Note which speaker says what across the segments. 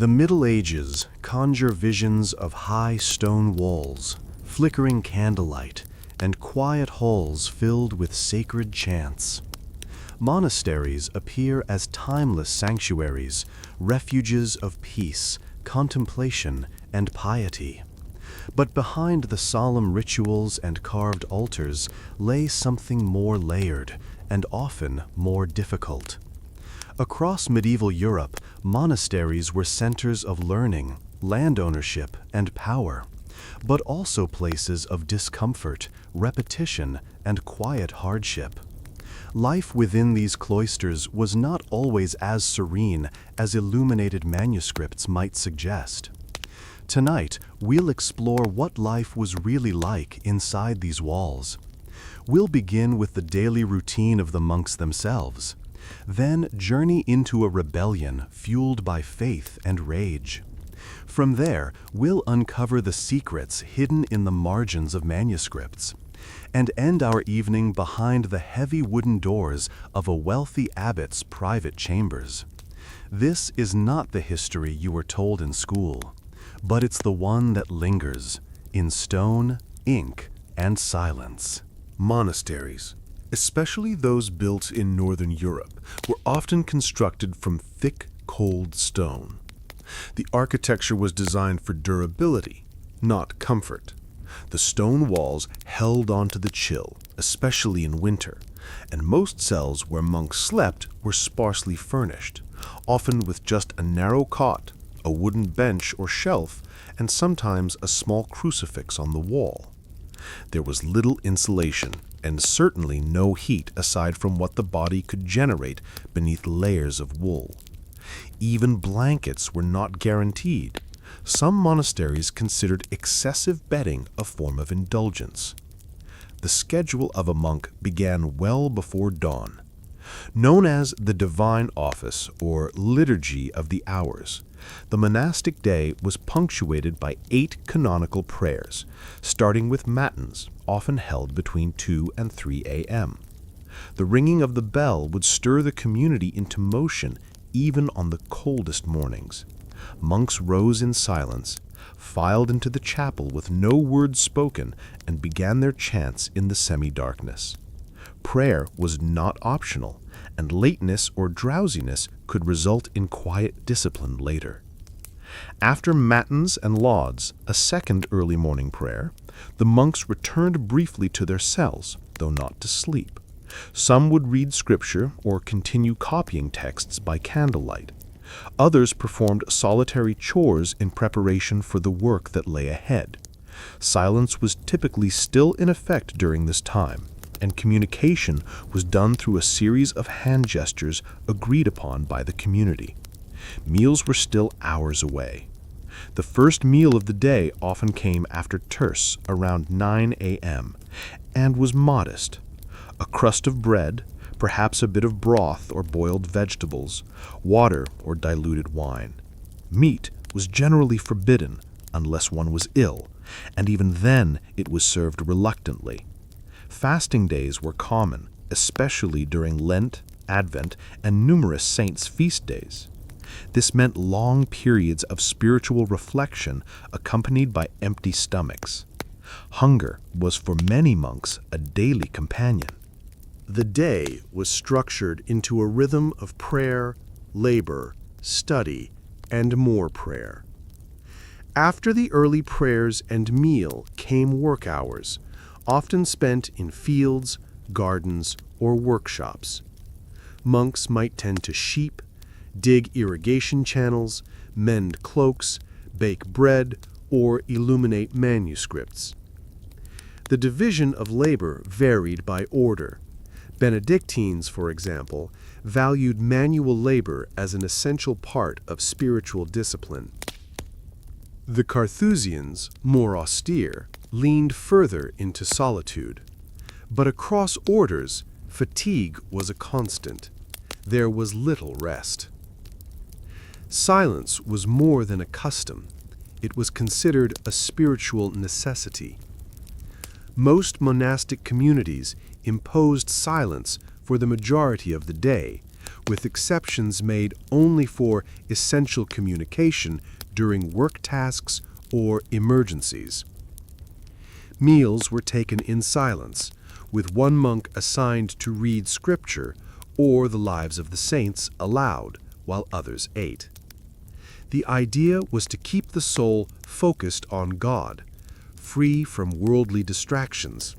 Speaker 1: The Middle Ages conjure visions of high stone walls, flickering candlelight, and quiet halls filled with sacred chants. Monasteries appear as timeless sanctuaries, refuges of peace, contemplation, and piety. But behind the solemn rituals and carved altars lay something more layered and often more difficult. Across medieval Europe, monasteries were centers of learning, land ownership, and power, but also places of discomfort, repetition, and quiet hardship. Life within these cloisters was not always as serene as illuminated manuscripts might suggest. Tonight, we'll explore what life was really like inside these walls. We'll begin with the daily routine of the monks themselves, then journey into a rebellion fueled by faith and rage. From there, we'll uncover the secrets hidden in the margins of manuscripts, and end our evening behind the heavy wooden doors of a wealthy abbot's private chambers. This is not the history you were told in school, but it's the one that lingers in stone, ink, and silence.
Speaker 2: Monasteries, especially those built in Northern Europe, were often constructed from thick, cold stone. The architecture was designed for durability, not comfort. The stone walls held onto the chill, especially in winter, and most cells where monks slept were sparsely furnished, often with just a narrow cot, a wooden bench or shelf, and sometimes a small crucifix on the wall. There was little insulation, and certainly no heat aside from what the body could generate beneath layers of wool. Even blankets were not guaranteed. Some monasteries considered excessive bedding a form of indulgence. The schedule of a monk began well before dawn. Known as the Divine Office or Liturgy of the Hours, the monastic day was punctuated by 8 canonical prayers, starting with matins, often held between 2 and 3 a.m. The ringing of the bell would stir the community into motion even on the coldest mornings. Monks rose in silence, filed into the chapel with no word spoken, and began their chants in the semi-darkness. Prayer was not optional, and lateness or drowsiness could result in quiet discipline later. After matins and lauds, a second early morning prayer, the monks returned briefly to their cells, though not to sleep. Some would read scripture or continue copying texts by candlelight. Others performed solitary chores in preparation for the work that lay ahead. Silence was typically still in effect during this time, and communication was done through a series of hand gestures agreed upon by the community. Meals were still hours away. The first meal of the day often came after terce, around 9 a.m., and was modest. A crust of bread, perhaps a bit of broth or boiled vegetables, water or diluted wine. Meat was generally forbidden unless one was ill, and even then it was served reluctantly. Fasting days were common, especially during Lent, Advent, and numerous saints' feast days. This meant long periods of spiritual reflection accompanied by empty stomachs. Hunger was for many monks a daily companion.
Speaker 1: The day was structured into a rhythm of prayer, labor, study, and more prayer. After the early prayers and meal came work hours, often spent in fields, gardens, or workshops. Monks might tend to sheep, dig irrigation channels, mend cloaks, bake bread, or illuminate manuscripts. The division of labor varied by order. Benedictines, for example, valued manual labor as an essential part of spiritual discipline. The Carthusians, more austere, leaned further into solitude. But across orders, fatigue was a constant. There was little rest. Silence was more than a custom. It was considered a spiritual necessity. Most monastic communities imposed silence for the majority of the day,
Speaker 2: with exceptions made only for essential communication during work tasks or emergencies. Meals were taken in silence, with one monk assigned to read scripture or the lives of the saints aloud while others ate. The idea was to keep the soul focused on God, free from worldly distractions.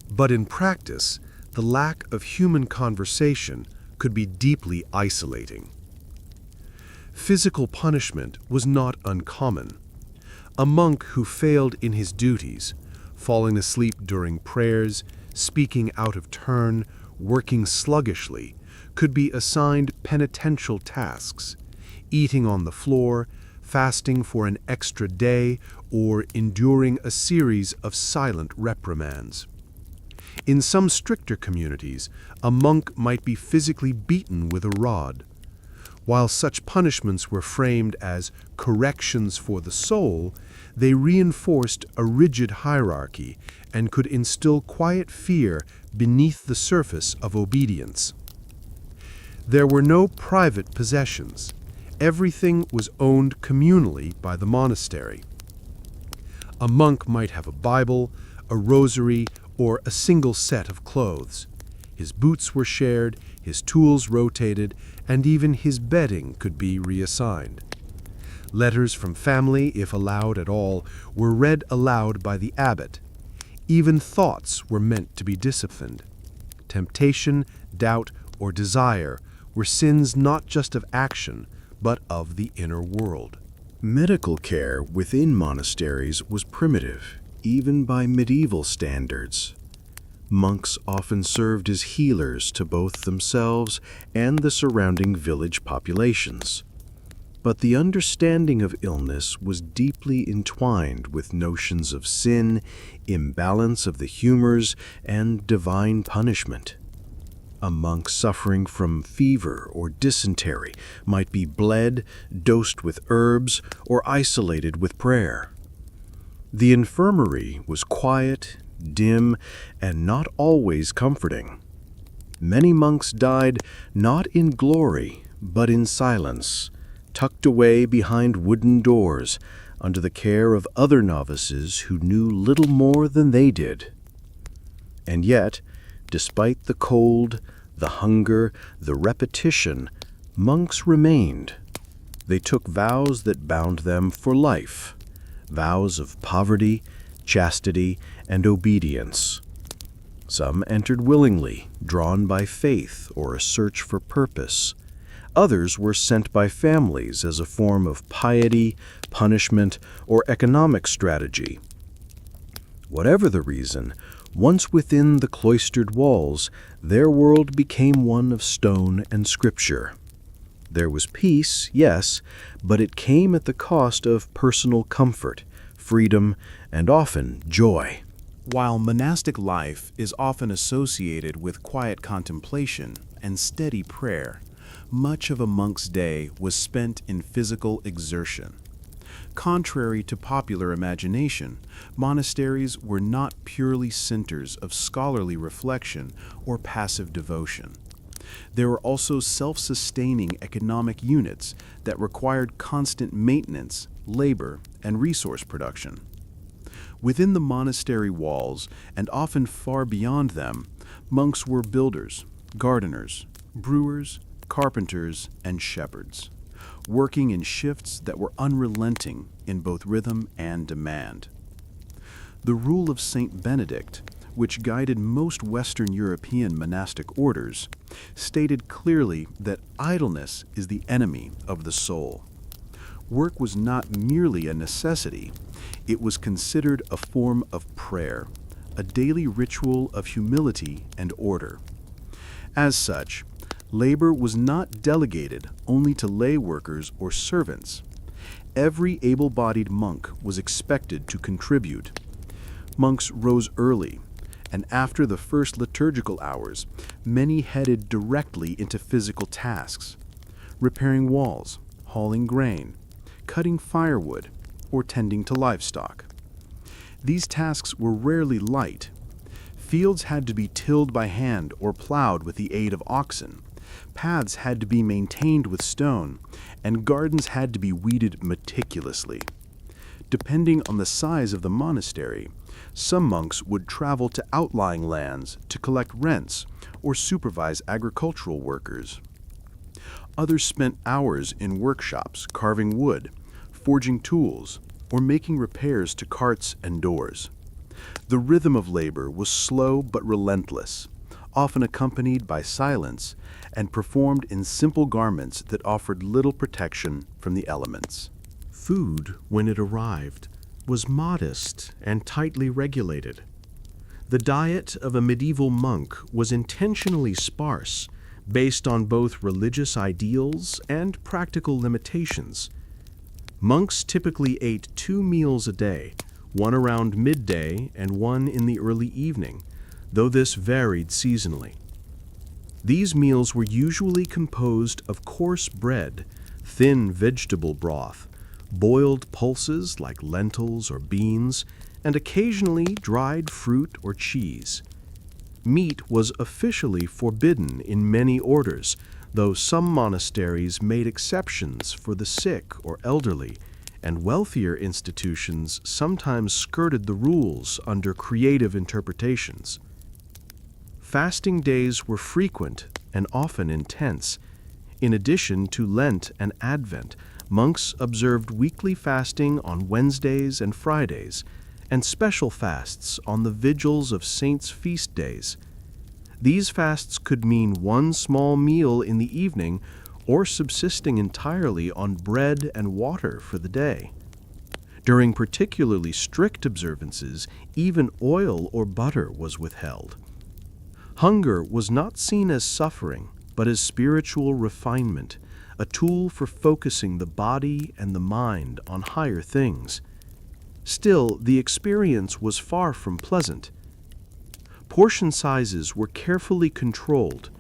Speaker 2: But in practice, the lack of human conversation could be deeply isolating. Physical punishment was not uncommon. A monk who failed in his duties, falling asleep during prayers, speaking out of turn, working sluggishly, could be assigned penitential tasks, eating on the floor, fasting for an extra day, or enduring a series of silent reprimands. In some stricter communities, a monk might be physically beaten with a rod. While such punishments were framed as corrections for the soul, they reinforced a rigid hierarchy and could instill quiet fear beneath the surface of obedience. There were no private possessions. Everything was owned communally by the monastery. A monk might have a Bible, a rosary, or a single set of clothes. His boots were shared, his tools rotated, and even his bedding could be reassigned. Letters from family, if allowed at all, were read aloud by the abbot. Even thoughts were meant to be disciplined. Temptation, doubt, or desire were sins not just of action, but of the inner world.
Speaker 1: Medical care within monasteries was primitive, even by medieval standards. Monks often served as healers to both themselves and the surrounding village populations. But the understanding of illness was deeply entwined with notions of sin, imbalance of the humors, and divine punishment. A monk suffering from fever or dysentery might be bled, dosed with herbs, or isolated with prayer. The infirmary was quiet, dim, and not always comforting. Many monks died not in glory, but in silence, tucked away behind wooden doors, under the care of other novices who knew little more than they did. And yet, despite the cold, the hunger, the repetition, monks remained. They took vows that bound them for life, vows of poverty, chastity, and obedience. Some entered willingly, drawn by faith or a search for purpose. Others were sent by families as a form of piety, punishment, or economic strategy. Whatever the reason, once within the cloistered walls, their world became one of stone and scripture. There was peace, yes, but it came at the cost of personal comfort, freedom, and often joy.
Speaker 3: While monastic life is often associated with quiet contemplation and steady prayer, much of a monk's day was spent in physical exertion. Contrary to popular imagination, monasteries were not purely centers of scholarly reflection or passive devotion. There were also self-sustaining economic units that required constant maintenance, labor, and resource production. Within the monastery walls, and often far beyond them, monks were builders, gardeners, brewers, carpenters, and shepherds, working in shifts that were unrelenting in both rhythm and demand. The rule of Saint Benedict, which guided most Western European monastic orders, stated clearly that idleness is the enemy of the soul. Work was not merely a necessity, it was considered a form of prayer, a daily ritual of humility and order. As such, labor was not delegated only to lay workers or servants. Every able-bodied monk was expected to contribute. Monks rose early, and after the first liturgical hours, many headed directly into physical tasks, repairing walls, hauling grain, cutting firewood, or tending to livestock. These tasks were rarely light. Fields had to be tilled by hand or plowed with the aid of oxen, Paths had to be maintained with stone, and gardens had to be weeded meticulously. Depending on the size of the monastery, some monks would travel to outlying lands to collect rents or supervise agricultural workers. Others spent hours in workshops carving wood, forging tools, or making repairs to carts and doors. The rhythm of labor was slow but relentless, often accompanied by silence and performed in simple garments that offered little protection from the elements.
Speaker 1: Food, when it arrived, was modest and tightly regulated. The diet of a medieval monk was intentionally sparse, based on both religious ideals and practical limitations. Monks typically ate 2 meals a day, one around midday and one in the early evening, though this varied seasonally. These meals were usually composed of coarse bread, thin vegetable broth, boiled pulses like lentils or beans, and occasionally dried fruit or cheese. Meat was officially forbidden in many orders, though some monasteries made exceptions for the sick or elderly, and wealthier institutions sometimes skirted the rules under creative interpretations. Fasting days were frequent and often intense. In addition to Lent and Advent, monks observed weekly fasting on Wednesdays and Fridays, and special fasts on the vigils of saints' feast days. These fasts could mean one small meal in the evening or subsisting entirely on bread and water for the day. During particularly strict observances, even oil or butter was withheld. Hunger was not seen as suffering, but as spiritual refinement, a tool for focusing the body and the mind on higher things. Still, the experience was far from pleasant. Portion sizes were carefully controlled.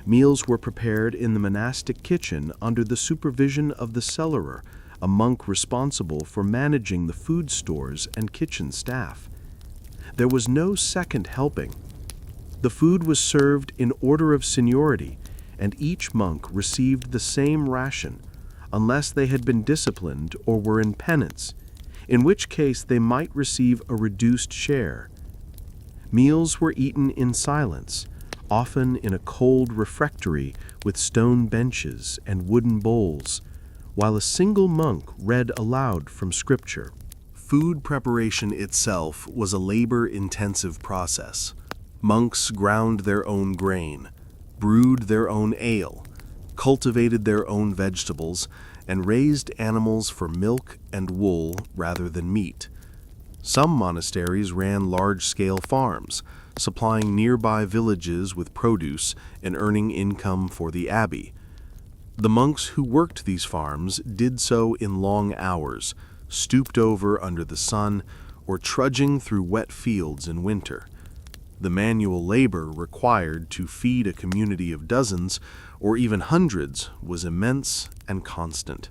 Speaker 1: Meals were prepared in the monastic kitchen under the supervision of the cellarer, a monk responsible for managing the food stores and kitchen staff. There was no second helping. The food was served in order of seniority, and each monk received the same ration, unless they had been disciplined or were in penance, in which case they might receive a reduced share. Meals were eaten in silence, often in a cold refectory with stone benches and wooden bowls, while a single monk read aloud from Scripture.
Speaker 2: Food preparation itself was a labor-intensive process. Monks ground their own grain, brewed their own ale, cultivated their own vegetables, and raised animals for milk and wool rather than meat. Some monasteries ran large-scale farms, supplying nearby villages with produce and earning income for the abbey. The monks who worked these farms did so in long hours, stooped over under the sun, or trudging through wet fields in winter. The manual labor required to feed a community of dozens or even hundreds was immense and constant.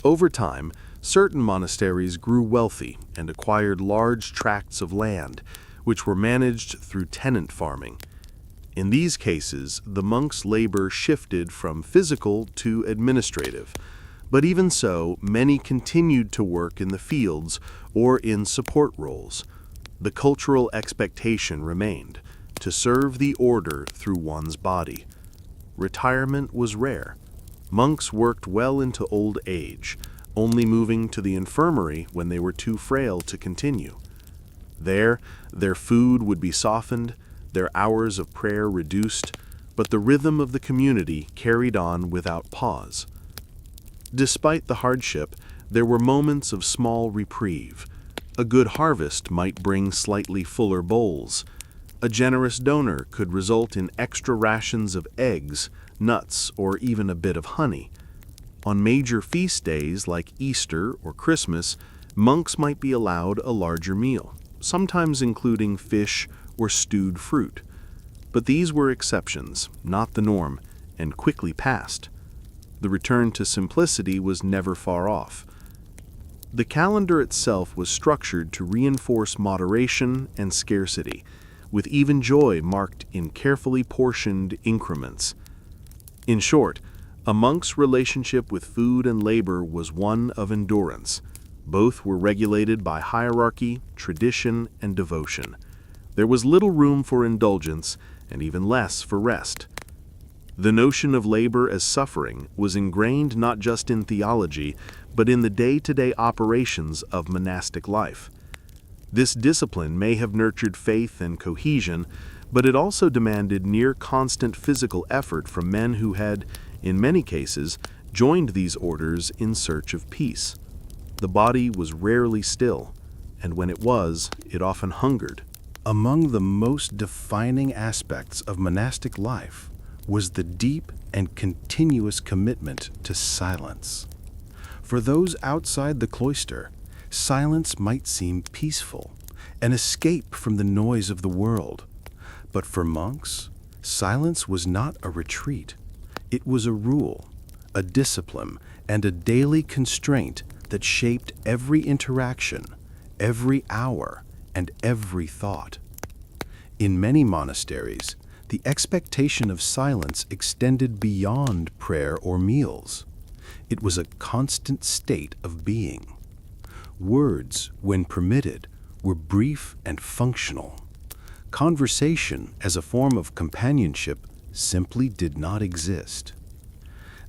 Speaker 2: Over time, certain monasteries grew wealthy and acquired large tracts of land, which were managed through tenant farming. In these cases, the monks' labor shifted from physical to administrative, but even so, many continued to work in the fields or in support roles. The cultural expectation remained, to serve the order through one's body. Retirement was rare. Monks worked well into old age, only moving to the infirmary when they were too frail to continue. There, their food would be softened, their hours of prayer reduced, but the rhythm of the community carried on without pause. Despite the hardship, there were moments of small reprieve. A good harvest might bring slightly fuller bowls. A generous donor could result in extra rations of eggs, nuts, or even a bit of honey. On major feast days like Easter or Christmas, monks might be allowed a larger meal, sometimes including fish or stewed fruit. But these were exceptions, not the norm, and quickly passed. The return to simplicity was never far off. The calendar itself was structured to reinforce moderation and scarcity, with even joy marked in carefully portioned increments. In short, a monk's relationship with food and labor was one of endurance. Both were regulated by hierarchy, tradition, and devotion. There was little room for indulgence, and even less for rest. The notion of labor as suffering was ingrained not just in theology, but in the day-to-day operations of monastic life. This discipline may have nurtured faith and cohesion, but it also demanded near-constant physical effort from men who had, in many cases, joined these orders in search of peace. The body was rarely still, and when it was, it often hungered.
Speaker 3: Among the most defining aspects of monastic life was the deep and continuous commitment to silence. For those outside the cloister, silence might seem peaceful, an escape from the noise of the world. But for monks, silence was not a retreat. It was a rule, a discipline, and a daily constraint that shaped every interaction, every hour, and every thought. In many monasteries, the expectation of silence extended beyond prayer or meals. It was a constant state of being. Words, when permitted, were brief and functional. Conversation as a form of companionship simply did not exist.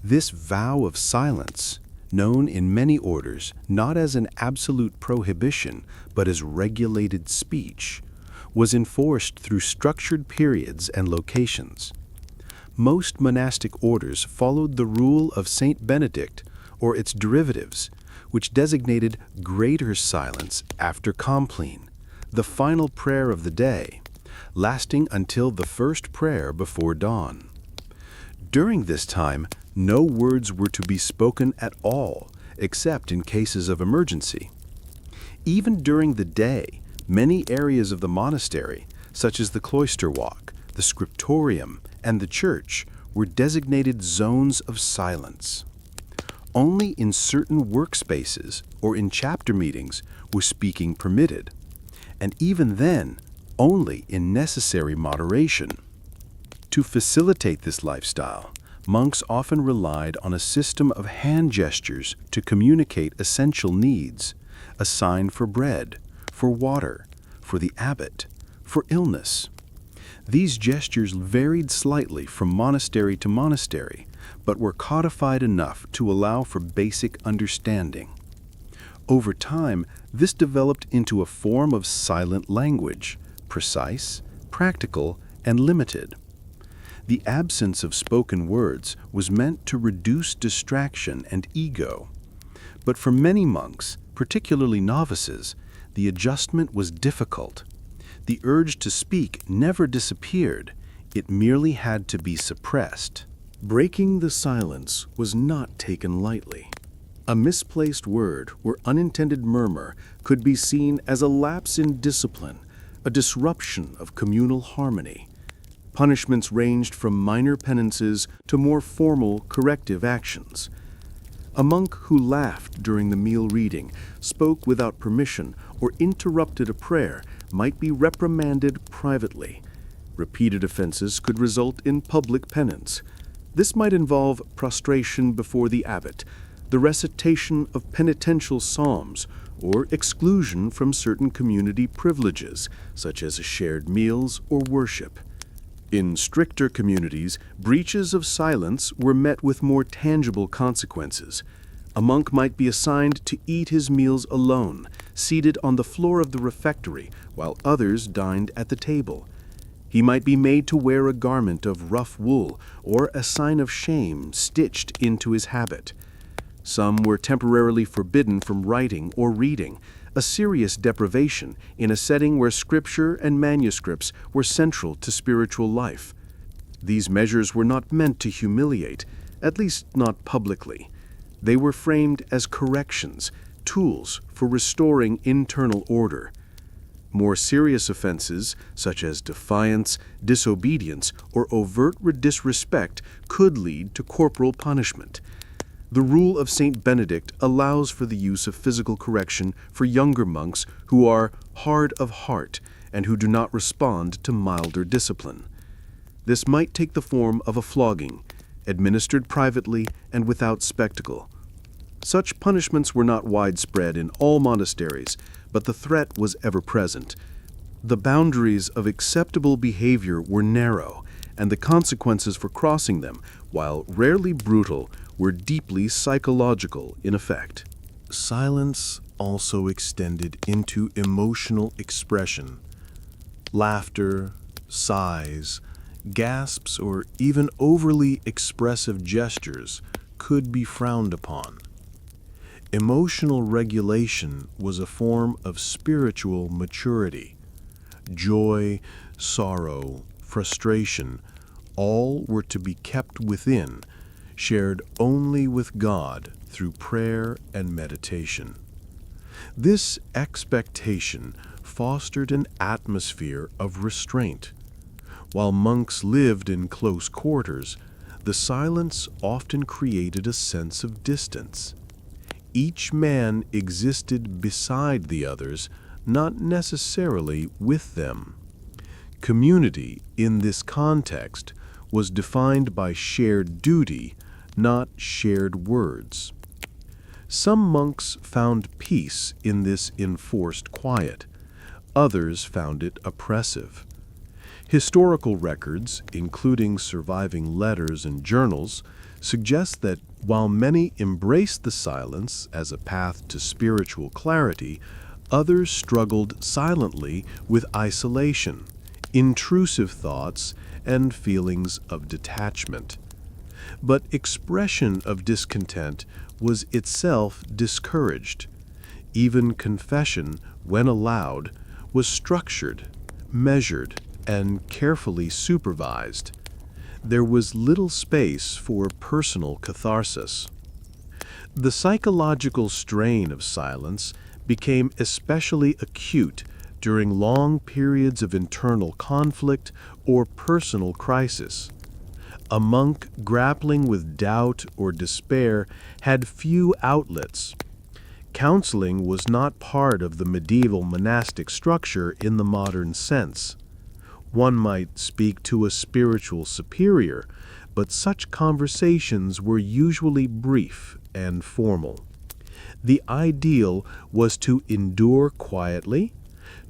Speaker 3: This vow of silence, known in many orders not as an absolute prohibition but as regulated speech, was enforced through structured periods and locations. Most monastic orders followed the rule of Saint Benedict or its derivatives, which designated greater silence after compline, the final prayer of the day, lasting until the first prayer before dawn. During this time, no words were to be spoken at all, except in cases of emergency. Even during the day, many areas of the monastery, such as the cloister walk, the scriptorium, and the church, were designated zones of silence. Only in certain workspaces or in chapter meetings was speaking permitted, and even then, only in necessary moderation. To facilitate this lifestyle, monks often relied on a system of hand gestures to communicate essential needs, a sign for bread, for water, for the abbot, for illness. These gestures varied slightly from monastery to monastery, but were codified enough to allow for basic understanding. Over time, this developed into a form of silent language, precise, practical, and limited. The absence of spoken words was meant to reduce distraction and ego. But for many monks, particularly novices, the adjustment was difficult. The urge to speak never disappeared. It merely had to be suppressed. Breaking the silence was not taken lightly. A misplaced word or unintended murmur could be seen as a lapse in discipline, a disruption of communal harmony. Punishments ranged from minor penances to more formal corrective actions. A monk who laughed during the meal reading, spoke without permission, or interrupted a prayer might be reprimanded privately. Repeated offenses could result in public penance. This might involve prostration before the abbot, the recitation of penitential psalms, or exclusion from certain community privileges, such as shared meals or worship. In stricter communities, breaches of silence were met with more tangible consequences. A monk might be assigned to eat his meals alone, seated on the floor of the refectory, while others dined at the table. He might be made to wear a garment of rough wool, or a sign of shame stitched into his habit. Some were temporarily forbidden from writing or reading, a serious deprivation in a setting where scripture and manuscripts were central to spiritual life. These measures were not meant to humiliate, at least not publicly. They were framed as corrections, tools for restoring internal order. More serious offenses, such as defiance, disobedience, or overt disrespect, could lead to corporal punishment. The rule of Saint Benedict allows for the use of physical correction for younger monks who are hard of heart and who do not respond to milder discipline. This might take the form of a flogging,
Speaker 2: administered privately and without spectacle. Such punishments were not widespread in all monasteries, but the threat was ever present. The boundaries of acceptable behavior were narrow, and the consequences for crossing them, while rarely brutal, were deeply psychological in effect. Silence also extended into emotional expression. Laughter, sighs, gasps, or even overly expressive gestures could be frowned upon. Emotional regulation was a form of spiritual maturity. Joy, sorrow, frustration, all were to be kept within, shared only with God through prayer and meditation. This expectation fostered an atmosphere of restraint. While monks lived in close quarters, the silence often created a sense of distance. Each man existed beside the others, not necessarily with them. Community, in this context, was defined by shared duty, not shared words. Some monks found peace in this enforced quiet. Others found it oppressive. Historical records, including surviving letters and journals, suggest that while many embraced the silence as a path to spiritual clarity, others struggled silently with isolation, intrusive thoughts, and feelings of detachment. But expression of discontent was itself discouraged. Even confession, when allowed, was structured, measured, and carefully supervised. There was little space for personal catharsis. The psychological strain of silence became especially acute during long periods of internal conflict or personal crisis. A monk grappling with doubt or despair had few outlets. Counseling was not part of the medieval monastic structure in the modern sense. One might speak to a spiritual superior, but such conversations were usually brief and formal. The ideal was to endure quietly,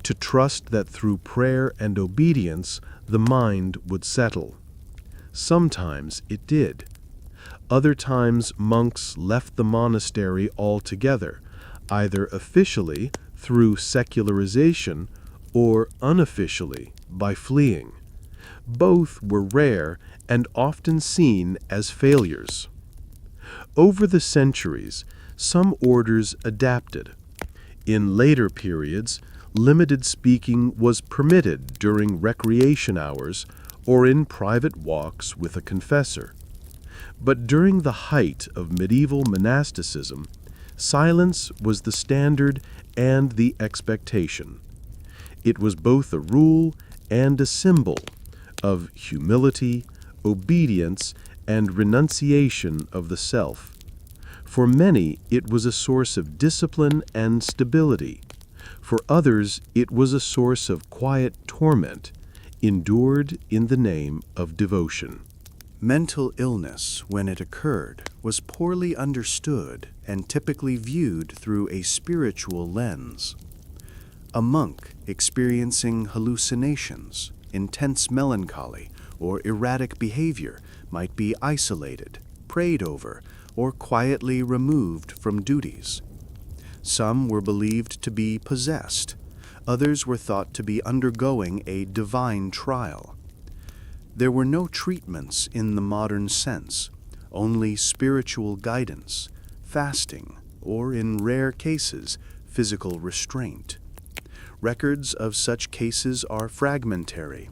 Speaker 2: to trust that through prayer and obedience the mind would settle. Sometimes it did. Other times monks left the monastery altogether, either officially through secularization or unofficially by fleeing. Both were rare and often seen as failures. Over the centuries, some orders adapted. In later periods, limited speaking was permitted during recreation hours or in private walks with a confessor. But during the height of medieval monasticism, silence was the standard and the expectation. It was both a rule and a symbol of humility, obedience, and renunciation of the self. For many, it was a source of discipline and stability. For others, it was a source of quiet torment, endured in the name of devotion. Mental illness, when it occurred, was poorly understood and typically viewed through a spiritual lens. A monk experiencing hallucinations, intense melancholy, or erratic behavior might be isolated, prayed over, or quietly removed from duties. Some were believed to be possessed. Others were thought to be undergoing a divine trial. There were no treatments in the modern sense, only spiritual guidance, fasting, or in rare cases, physical restraint. Records of such cases are fragmentary,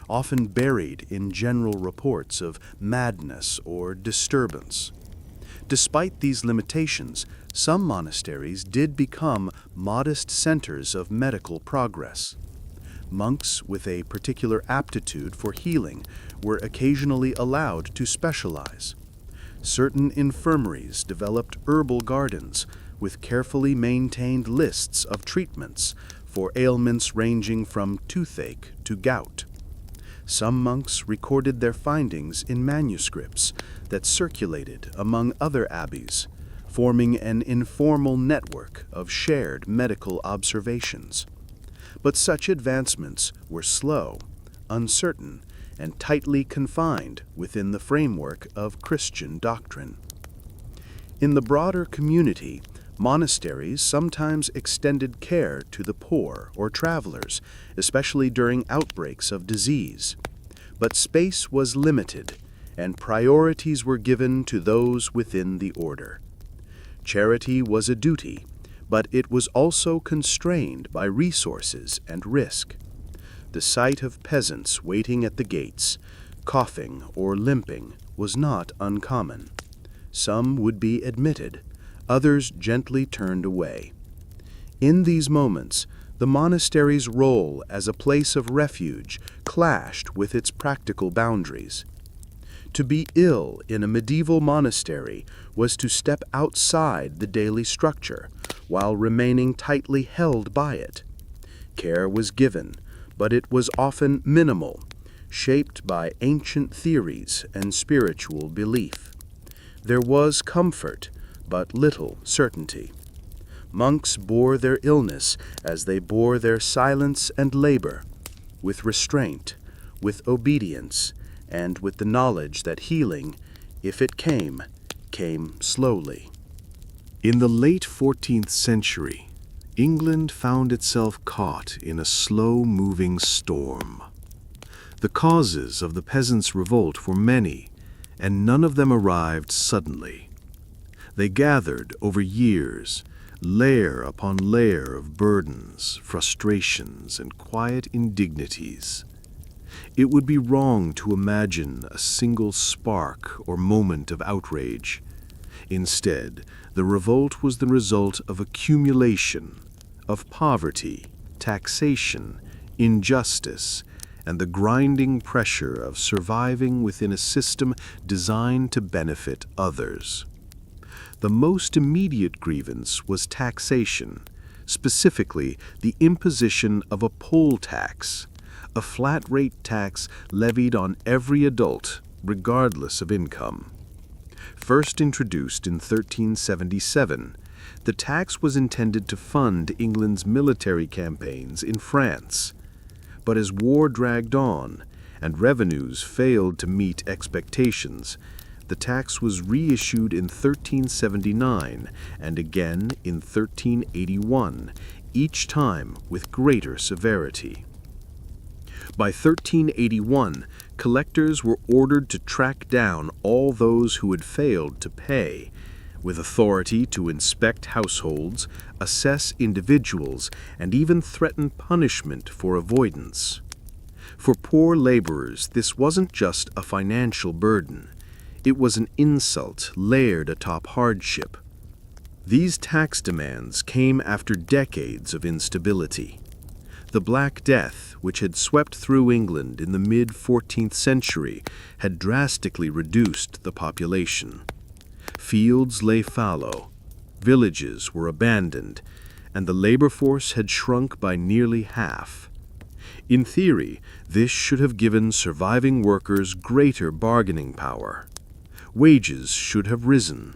Speaker 2: often buried in general reports of madness or disturbance. Despite these limitations, some monasteries did become modest centers of medical progress. Monks with a particular aptitude for healing were occasionally allowed to specialize. Certain infirmaries developed herbal gardens with carefully maintained lists of treatments for ailments ranging from toothache to gout.
Speaker 3: Some monks recorded their findings in manuscripts that circulated among other abbeys, forming an informal network of shared medical observations. But such advancements were slow, uncertain, and tightly confined within the framework of Christian doctrine. In the broader community, monasteries sometimes extended care to the poor or travelers, especially during outbreaks of disease. But space was limited, and priorities were given to those within the order. Charity was a duty, but it was also constrained by resources and risk. The sight of peasants waiting at the gates, coughing or limping, was not uncommon. Some would be admitted, others gently turned away. In these moments, the monastery's role as a place of refuge clashed with its practical boundaries. To be ill in a medieval monastery was to step outside the daily structure, while remaining tightly held by it. Care was given, but it was often minimal, shaped by ancient theories and spiritual belief. There was comfort, but little certainty. Monks bore their illness as they bore their silence and labor, with restraint, with obedience, and with the knowledge that healing, if it came slowly.
Speaker 2: In the late 14th century, England found itself caught in a slow-moving storm. The causes of the Peasants' Revolt were many, and none of them arrived suddenly. They gathered over years, layer upon layer of burdens, frustrations, and quiet indignities. It would be wrong to imagine a single spark or moment of outrage. Instead, the revolt was the result of accumulation, of poverty, taxation, injustice, and the grinding pressure of surviving within a system designed to benefit others. The most immediate grievance was taxation, specifically the imposition of a poll tax, a flat-rate tax levied on every adult, regardless of income. First introduced in 1377, the tax was intended to fund England's military campaigns in France. But as war dragged on and revenues failed to meet expectations, the tax was reissued in 1379 and again in 1381, each time with greater severity. By 1381, collectors were ordered to track down all those who had failed to pay, with authority to inspect households, assess individuals, and even threaten punishment for avoidance. For poor laborers, this wasn't just a financial burden. It was an insult layered atop hardship. These tax demands came after decades of instability. The Black Death, which had swept through England in the mid-14th century, had drastically reduced the population. Fields lay fallow, villages were abandoned, and the labor force had shrunk by nearly half. In theory, this should have given surviving workers greater bargaining power. Wages should have risen.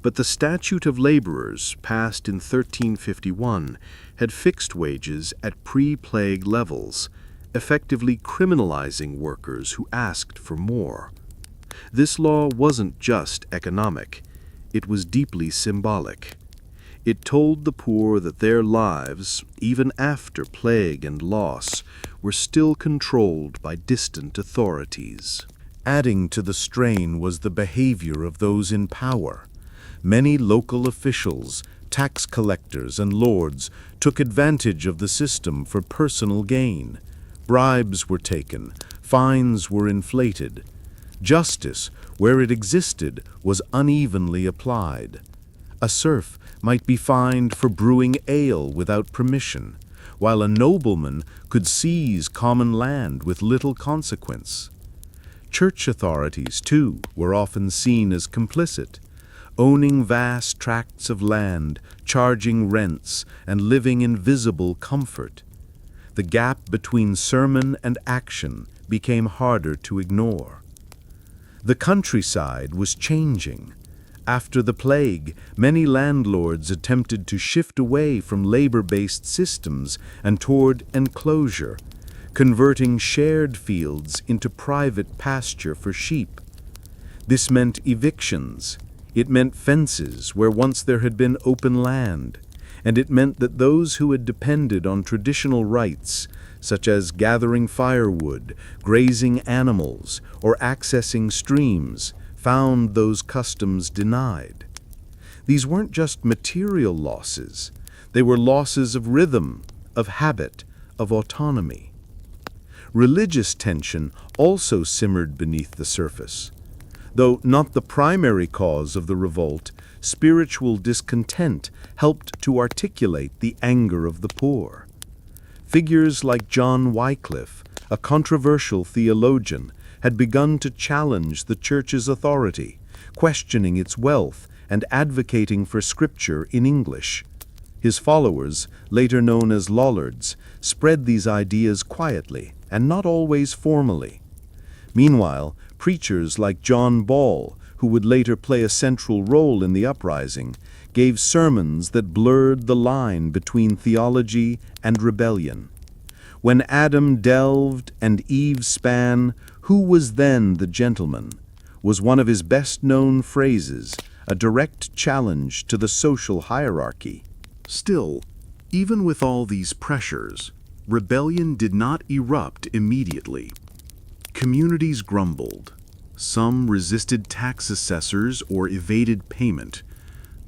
Speaker 2: But the Statute of Laborers, passed in 1351, had fixed wages at pre-plague levels, effectively criminalizing workers who asked for more. This law wasn't just economic, it was deeply symbolic. It told the poor that their lives, even after plague and loss, were still controlled by distant authorities. Adding to the strain was the behavior of those in power. Many local officials, tax collectors, and lords took advantage of the system for personal gain. Bribes were taken, fines were inflated. Justice, where it existed, was unevenly applied. A serf might be fined for brewing ale without permission, while a nobleman could seize common land with little consequence. Church authorities, too, were often seen as complicit, owning vast tracts of land, charging rents, and living in visible comfort. The gap between sermon and action became harder to ignore. The countryside was changing. After the plague, many landlords attempted to shift away from labor-based systems and toward enclosure, converting shared fields into private pasture for sheep. This meant evictions. It meant fences where once there had been open land, and it meant that those who had depended on traditional rights, such as gathering firewood, grazing animals, or accessing streams, found those customs denied. These weren't just material losses. They were losses of rhythm, of habit, of autonomy. Religious tension also simmered beneath the surface. Though not the primary cause of the revolt, spiritual discontent helped to articulate the anger of the poor. Figures like John Wycliffe, a controversial theologian, had begun to challenge the Church's authority, questioning its wealth and advocating for scripture in English. His followers, later known as Lollards, spread these ideas quietly and not always formally. Meanwhile, preachers like John Ball, who would later play a central role in the uprising, gave sermons that blurred the line between theology and rebellion. When Adam delved and Eve span, who was then the gentleman? Was one of his best-known phrases, a direct challenge to the social hierarchy.
Speaker 3: Still, even with all these pressures, rebellion did not erupt immediately. Communities grumbled. Some resisted tax assessors or evaded payment.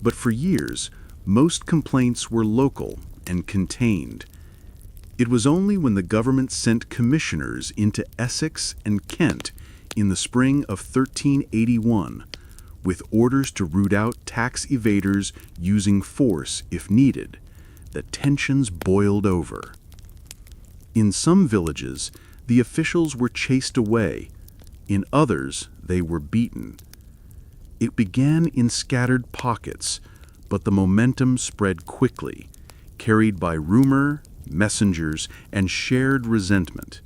Speaker 3: But for years, most complaints were local and contained. It was only when the government sent commissioners into Essex and Kent in the spring of 1381, with orders to root out tax evaders using force if needed, that tensions boiled over. In some villages, the officials were chased away. In others, they were beaten. It began in scattered pockets, but the momentum spread quickly, carried by rumor, messengers, and shared resentment.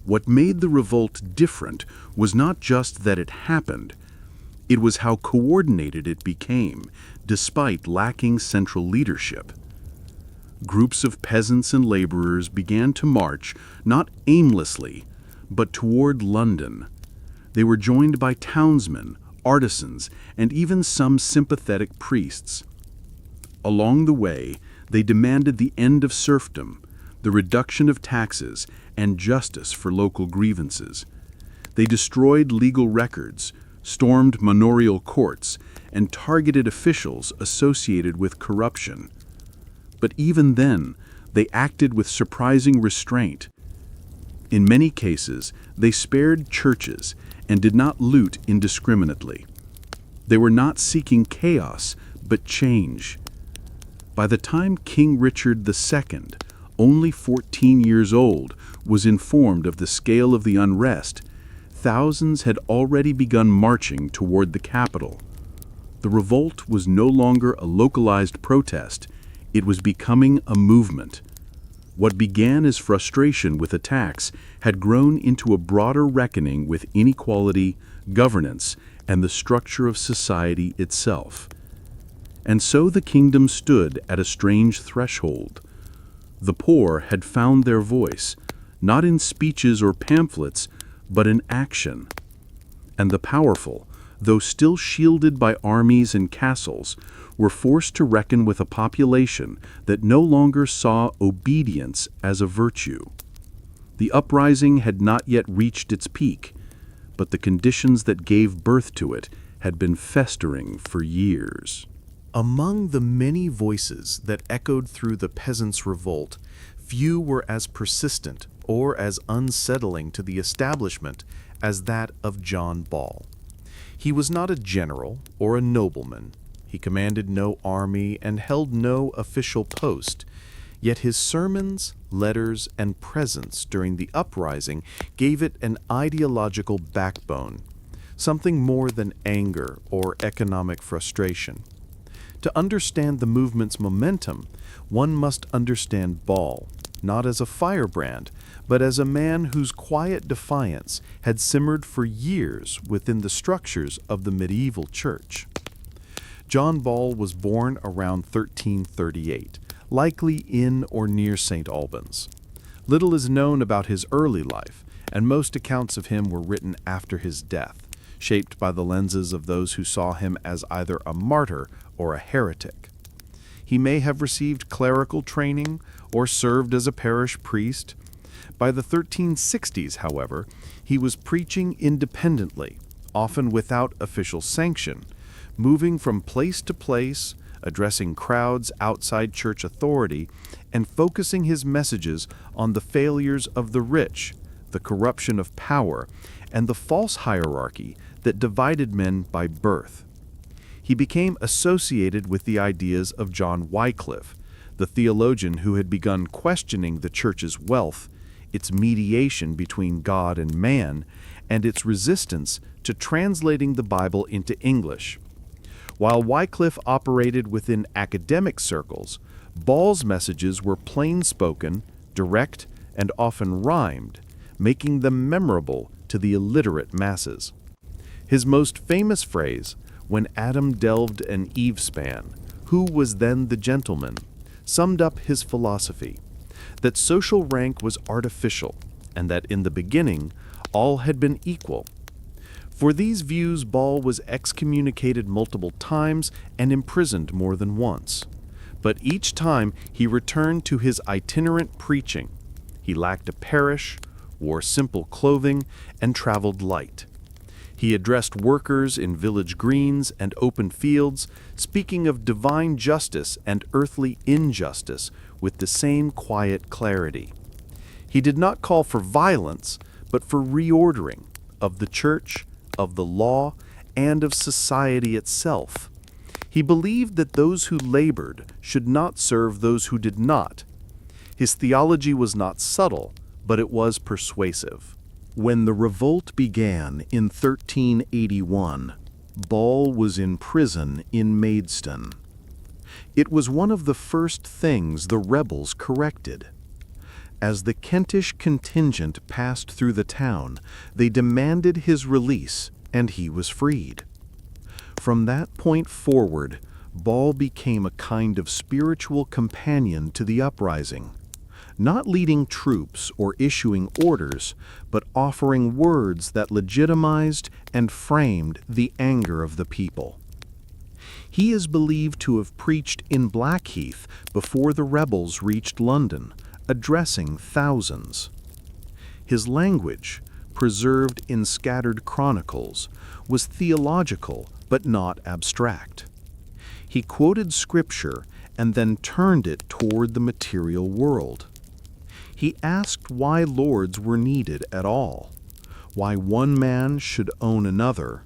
Speaker 3: What made the revolt different was not just that it happened, it was how coordinated it became, despite lacking central leadership. Groups of peasants and laborers began to march, not aimlessly, but toward London. They were joined by townsmen, artisans, and even some sympathetic priests. Along the way, they demanded the end of serfdom, the reduction of taxes, and justice for local grievances. They destroyed legal records, stormed manorial courts, and targeted officials associated with corruption. But even then, they acted with surprising restraint. In many cases, they spared churches and did not loot indiscriminately. They were not seeking chaos, but change. By the time King Richard II, only 14 years old, was informed of the scale of the unrest, thousands had already begun marching toward the capital. The revolt was no longer a localized protest, it was becoming a movement. What began as frustration with attacks had grown into a broader reckoning with inequality, governance, and the structure of society itself. And so the kingdom stood at a strange threshold. The poor had found their voice, not in speeches or pamphlets, but in action. And the powerful, though still shielded by armies and castles, were forced to reckon with a population that no longer saw obedience as a virtue. The uprising had not yet reached its peak, but the conditions that gave birth to it had been festering for years.
Speaker 1: Among the many voices that echoed through the Peasants' Revolt, few were as persistent or as unsettling to the establishment as that of John Ball. He was not a general or a nobleman. He commanded no army and held no official post. Yet his sermons, letters, and presence during the uprising gave it an ideological backbone, something more than anger or economic frustration. To understand the movement's momentum, one must understand Ball,
Speaker 3: not as a firebrand, but as a man whose quiet defiance had simmered for years within the structures of the medieval church. John Ball was born around 1338, likely in or near St. Albans. Little is known about his early life, and most accounts of him were written after his death, shaped by the lenses of those who saw him as either a martyr or a heretic. He may have received clerical training or served as a parish priest. By the 1360s, however, he was preaching independently, often without official sanction, moving from place to place, addressing crowds outside church authority, and focusing his messages on the failures of the rich, the corruption of power, and the false hierarchy that divided men by birth. He became associated with the ideas of John Wycliffe, the theologian who had begun questioning the church's wealth, its mediation between God and man, and its resistance to translating the Bible into English. While Wycliffe operated within academic circles, Ball's messages were plain-spoken, direct, and often rhymed, making them memorable to the illiterate masses. His most famous phrase, "When Adam delved an Eve span, who was then the gentleman?" summed up his philosophy, that social rank was artificial, and that in the beginning all had been equal. For these views, Ball was excommunicated multiple times and imprisoned more than once. But each time he returned to his itinerant preaching. He lacked a parish, wore simple clothing, and traveled light. He addressed workers in village greens and open fields, speaking of divine justice and earthly injustice with the same quiet clarity. He did not call for violence, but for reordering of the church, of the law, and of society itself. He believed that those who labored should not serve those who did not. His theology was not subtle, but it was persuasive. When the revolt began in 1381, Ball was in prison in Maidstone. It was one of the first things the rebels corrected. As the Kentish contingent passed through the town, they demanded his release, and he was freed. From that point forward, Ball became a kind of spiritual companion to the uprising, not leading troops or issuing orders, but offering words that legitimized and framed the anger of the people. He is believed to have preached in Blackheath before the rebels reached London, addressing thousands. His language, preserved in scattered chronicles, was theological but not abstract. He quoted scripture and then turned it toward the material world. He asked why lords were needed at all, why one man should own another,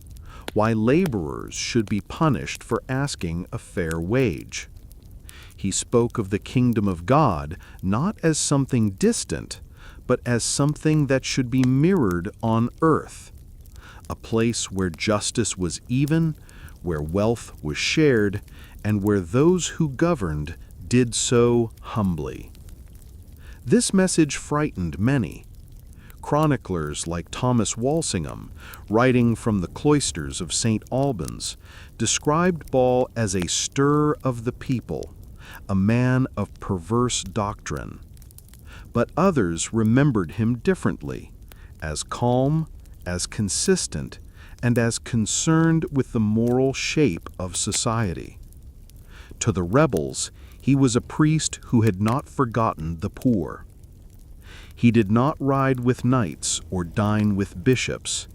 Speaker 3: why laborers should be punished for asking a fair wage. He spoke of the kingdom of God not as something distant, but as something that should be mirrored on earth, a place where justice was even, where wealth was shared, and where those who governed did so humbly. This message frightened many. Chroniclers like Thomas Walsingham, writing from the cloisters of St. Albans, described Ball as a stir of the people, a man of perverse doctrine. But others remembered him differently, as calm, as consistent, and as concerned with the moral shape of society. To the rebels, he was a priest who had not forgotten the poor. He did not ride with knights or dine with bishops.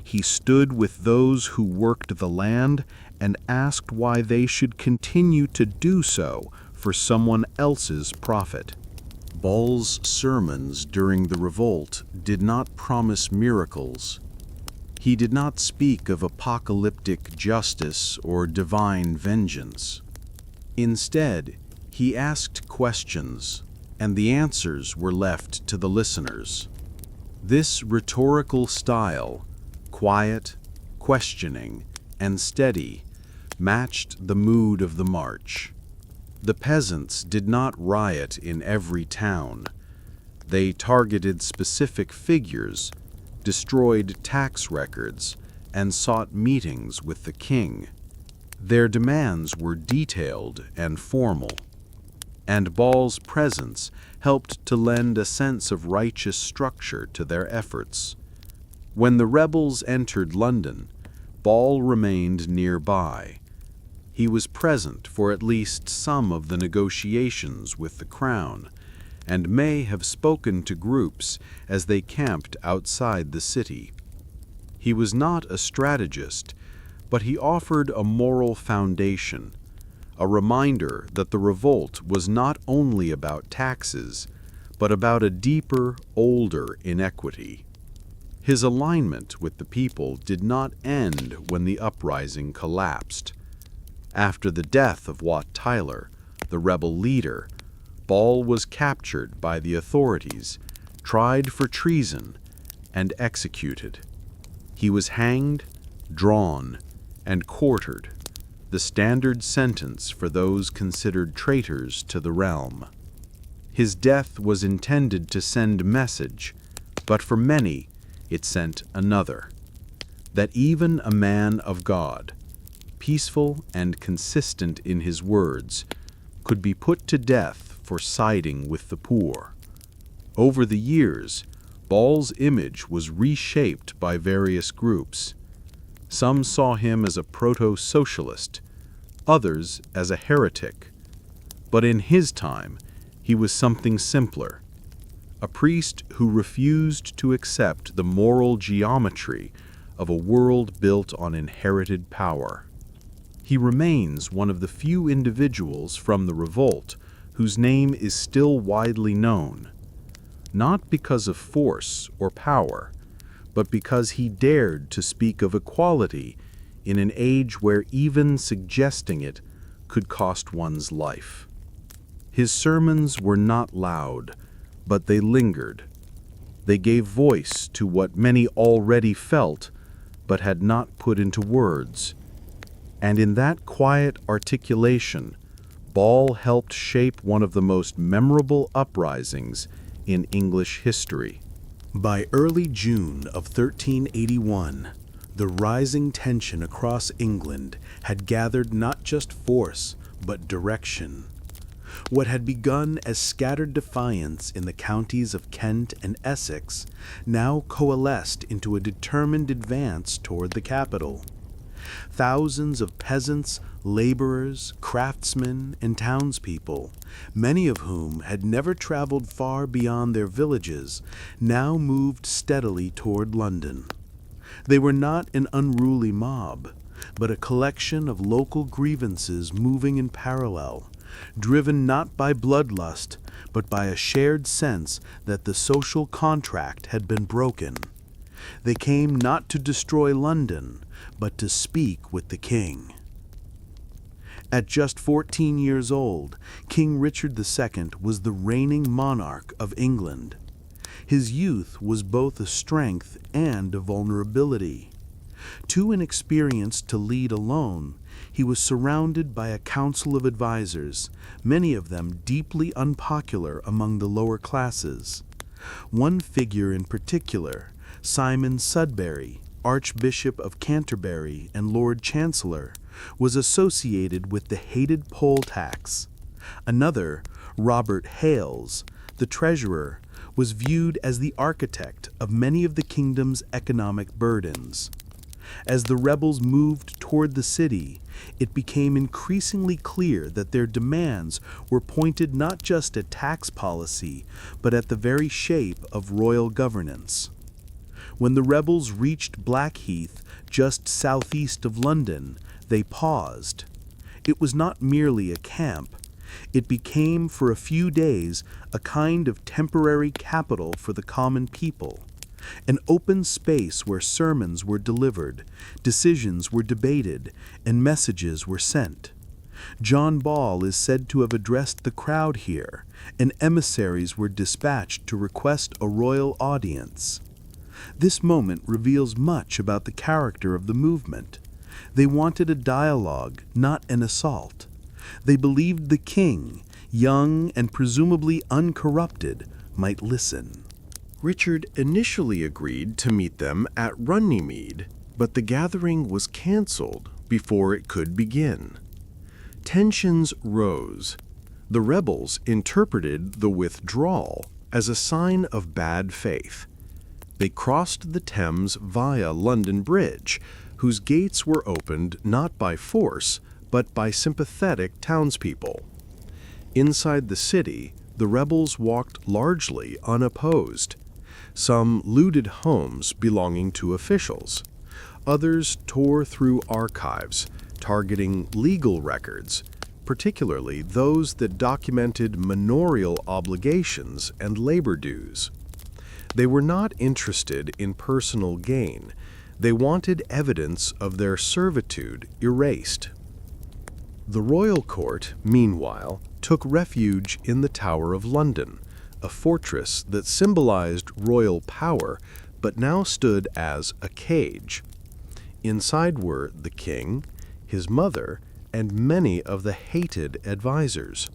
Speaker 3: He stood with those who worked the land and asked why they should continue to do so for someone else's profit. Ball's sermons during the revolt did not promise miracles. He did not speak of apocalyptic justice or divine vengeance. Instead, he asked questions, and the answers were left to the listeners. This rhetorical style, quiet, questioning, and steady, matched the mood of the march. The peasants did not riot in every town, They targeted specific figures, destroyed tax records, and sought meetings with the king. Their demands were detailed and formal, and Ball's presence helped to lend a sense of righteous structure to their efforts. When the rebels entered London, Ball remained nearby. He was present for at least some of the negotiations with the crown, and may have spoken to groups as they camped outside the city. He was not a strategist, but he offered a moral foundation, a reminder that the revolt was not only about taxes, but about a deeper, older inequity. His alignment with the people did not end when the uprising collapsed. After the death of Wat Tyler, the rebel leader, Ball was captured by the authorities, tried for treason, and executed. He was hanged, drawn, and quartered, the standard sentence for those considered traitors to the realm. His death was intended to send a message, but for many it sent another, that even a man of God, peaceful and consistent in his words, could be put to death for siding with the poor. Over the years, Ball's image was reshaped by various groups. Some saw him as a proto-socialist, others as a heretic. But in his time, he was something simpler, a priest who refused to accept the moral geometry of a world built on inherited power. He remains one of the few individuals from the revolt whose name is still widely known, not because of force or power, but because he dared to speak of equality in an age where even suggesting it could cost one's life. His sermons were not loud, but they lingered. They gave voice to what many already felt, but had not put into words. And in that quiet articulation, Ball helped shape one of the most memorable uprisings in English history.
Speaker 2: By early June of 1381, the rising tension across England had gathered not just force, but direction. What had begun as scattered defiance in the counties of Kent and Essex now coalesced into a determined advance toward the capital. Thousands of peasants, laborers, craftsmen, and townspeople, many of whom had never traveled far beyond their villages, now moved steadily toward London. They were not an unruly mob, but a collection of local grievances moving in parallel, driven not by bloodlust, but by a shared sense that the social contract had been broken. They came not to destroy London, but to speak with the king. At just 14 years old, King Richard II was the reigning monarch of England. His youth was both a strength and a vulnerability. Too inexperienced to lead alone, he was surrounded by a council of advisors, many of them deeply unpopular among the lower classes. One figure in particular, Simon Sudbury, Archbishop of Canterbury and Lord Chancellor, was associated with the hated poll tax. Another, Robert Hales, the treasurer, was viewed as the architect of many of the kingdom's economic burdens. As the rebels moved toward the city, it became increasingly clear that their demands were pointed not just at tax policy, but at the very shape of royal governance. When the rebels reached Blackheath, just southeast of London, they paused. It was not merely a camp. It became, for a few days, a kind of temporary capital for the common people, an open space where sermons were delivered, decisions were debated, and messages were sent. John Ball is said to have addressed the crowd here, and emissaries were dispatched to request a royal audience. This moment reveals much about the character of the movement. They wanted a dialogue, not an assault. They believed the king, young and presumably uncorrupted,
Speaker 3: might listen. Richard initially agreed to meet them at Runnymede, but the gathering was cancelled before it could begin. Tensions rose. The rebels interpreted the withdrawal as a sign of bad faith. They crossed the Thames via London Bridge, whose gates were opened not by force, but by sympathetic townspeople. Inside the city, the rebels walked largely unopposed. Some looted homes belonging to officials. Others tore through archives, targeting legal records, particularly those that documented manorial obligations and labor dues. They were not interested in personal gain. They wanted evidence of their servitude erased. The royal court, meanwhile, took refuge in the Tower of London, a fortress that symbolized royal power but now stood as a cage. Inside were the king, his mother, and many of the hated advisors.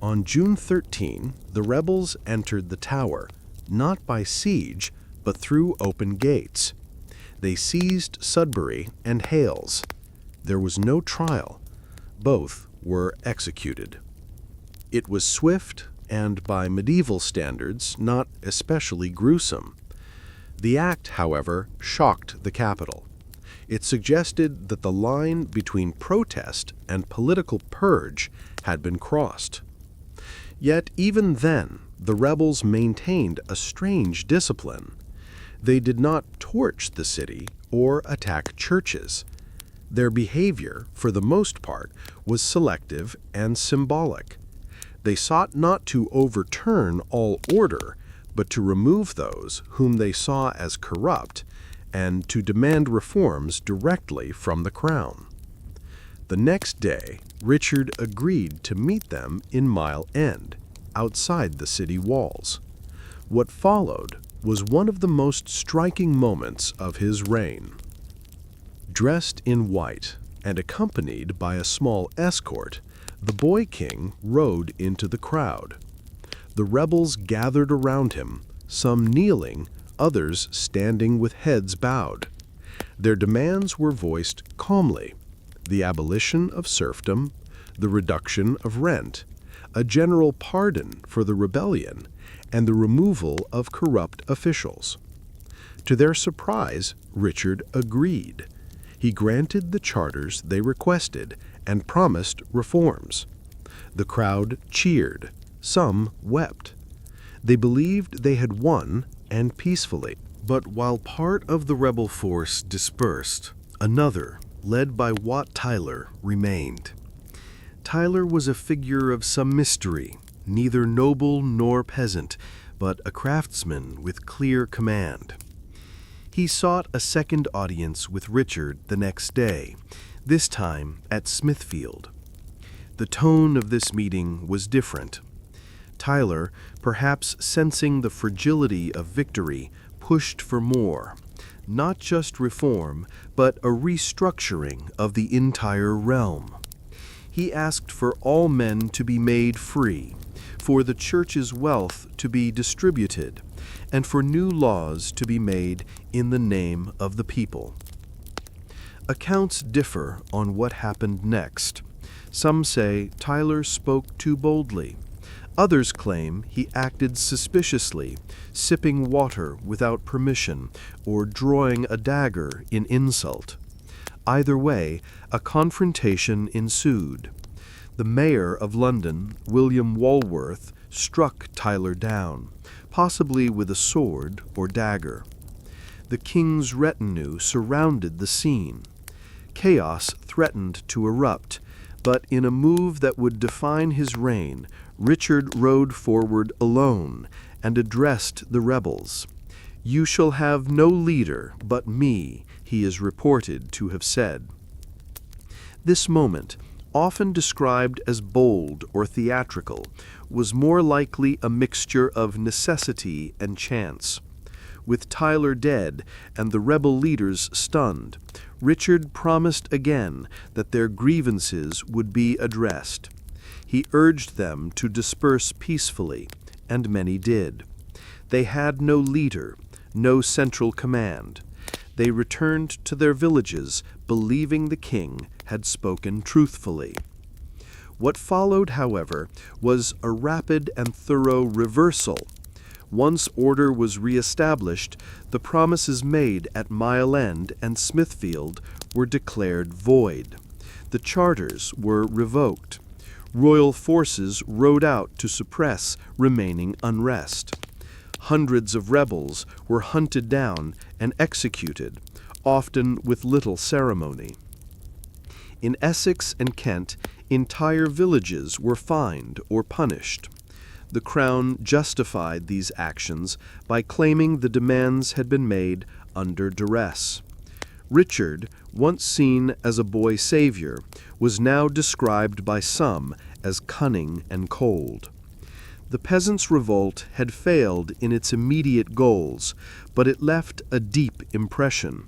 Speaker 3: On June 13, the rebels entered the tower, not by siege, but through open gates. They seized Sudbury and Hales. There was no trial. Both were executed. It was swift and, by medieval standards, not especially gruesome. The act, however, shocked the capital. It suggested that the line between protest and political purge had been crossed. Yet even then, the rebels maintained a strange discipline. They did not torch the city or attack churches. Their behavior, for the most part, was selective and symbolic. They sought not to overturn all order, but to remove those whom they saw as corrupt, and to demand reforms directly from the crown. The next day, Richard agreed to meet them in Mile End, outside the city walls. What followed was one of the most striking moments of his reign. Dressed in white and accompanied by a small escort, the boy king rode into the crowd. The rebels gathered around him, some kneeling, others standing with heads bowed. Their demands were voiced calmly: the abolition of serfdom, the reduction of rent, a general pardon for the rebellion, and the removal of corrupt officials. To their surprise, Richard agreed. He granted the charters they requested and promised reforms. The crowd cheered. Some wept. They believed they had won, and peacefully. But while part of the rebel force dispersed, another, led by Wat Tyler, remained. Tyler was a figure of some mystery, neither noble nor peasant, but a craftsman with clear command. He sought a second audience with Richard the next day, this time at Smithfield. The tone of this meeting was different. Tyler, perhaps sensing the fragility of victory, pushed for more, not just reform, but a restructuring of the entire realm. He asked for all men to be made free, for the church's wealth to be distributed, and for new laws to be made in the name of the people. Accounts differ on what happened next. Some say Tyler spoke too boldly. Others claim he acted suspiciously, sipping water without permission or drawing a dagger in insult. Either way, a confrontation ensued. The mayor of London, William Walworth, struck Tyler down, possibly with a sword or dagger. The king's retinue surrounded the scene. Chaos threatened to erupt, but in a move that would define his reign, Richard rode forward alone and addressed the rebels. "You shall have no leader but me," he is reported to have said. This moment, often described as bold or theatrical, was more likely a mixture of necessity and chance. With Tyler dead and the rebel leaders stunned, Richard promised again that their grievances would be addressed. He urged them to disperse peacefully
Speaker 1: and many did. They had no leader, no central command. They returned to their villages, believing the king had spoken truthfully. What followed, however, was a rapid and thorough reversal. Once order was re-established, the promises made at Mile End and Smithfield were declared void. The charters were revoked. Royal forces rode out to suppress remaining unrest. Hundreds of rebels were hunted down and executed, often with little ceremony. In Essex and Kent, entire villages were fined or punished. The Crown justified these actions by claiming the demands had been made under duress. Richard, once seen as a boy savior, was now described by some as cunning and cold. The Peasants' Revolt had failed in its immediate goals, but it left a deep impression.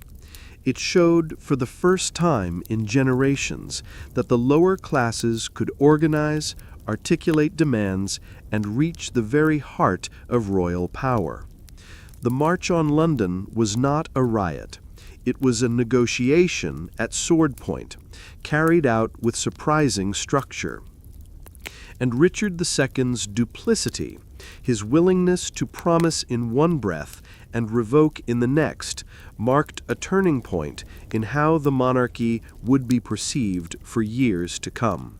Speaker 1: It showed for the first time in generations that the lower classes could organize, articulate demands, and reach the very heart of royal power. The March on London was not a riot. It was a negotiation at sword point, carried out with surprising structure. And Richard II's duplicity, his willingness to promise in one breath and revoke in the next, marked a turning point in how the monarchy would be perceived for years to come.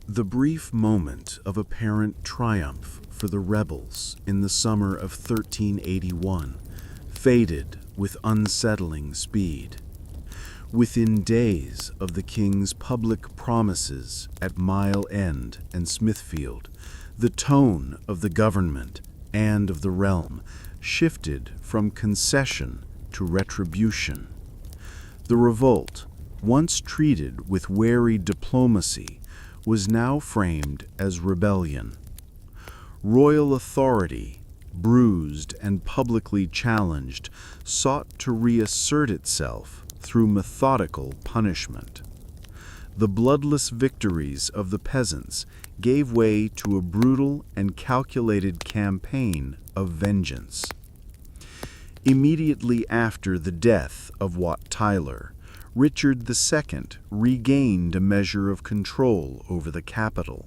Speaker 3: The brief moment of apparent triumph for the rebels in the summer of 1381 faded with unsettling speed. Within days of the king's public promises at Mile End and Smithfield, the tone of the government and of the realm shifted from concession to retribution. The revolt, once treated with wary diplomacy, was now framed as rebellion. Royal authority, bruised and publicly challenged, sought to reassert itself through methodical punishment. The bloodless victories of the peasants gave way to a brutal and calculated campaign of vengeance. Immediately after the death of Wat Tyler, Richard II regained a measure of control over the capital.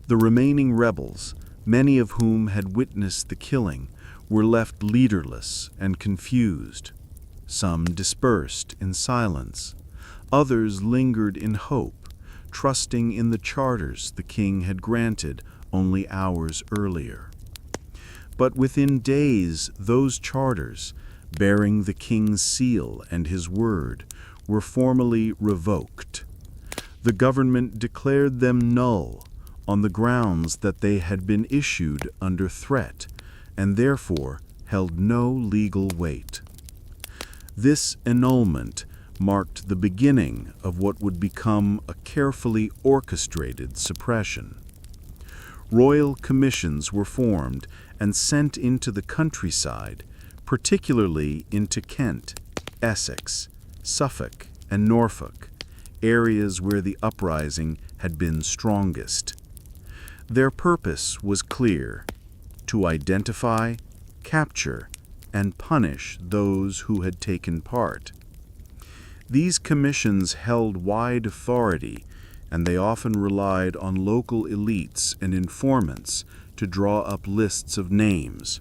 Speaker 3: The remaining rebels, many of whom had witnessed the killing, were left leaderless and confused. Some dispersed in silence. Others lingered in hope, trusting in the charters the king had granted only hours earlier. But within days, those charters, bearing the king's seal and his word, were formally revoked. The government declared them null on the grounds that they had been issued under threat and therefore held no legal weight. This annulment marked the beginning of what would become a carefully orchestrated suppression. Royal commissions were formed and sent into the countryside, particularly into Kent, Essex, Suffolk, and Norfolk, areas where the uprising had been strongest. Their purpose was clear: to identify, capture, and punish those who had taken part. These commissions held wide authority, and they often relied on local elites and informants to draw up lists of names.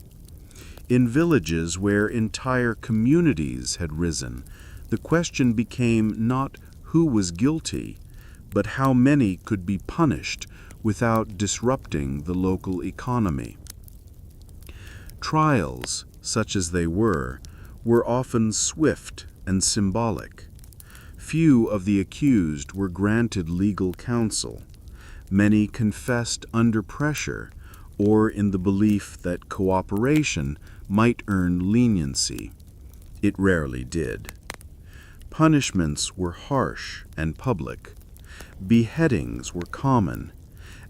Speaker 3: In villages where entire communities had risen, the question became not who was guilty, but how many could be punished without disrupting the local economy. Trials, such as they were often swift and symbolic. Few of the accused were granted legal counsel. Many confessed under pressure or in the belief that cooperation might earn leniency. It rarely did. Punishments were harsh and public. Beheadings were common,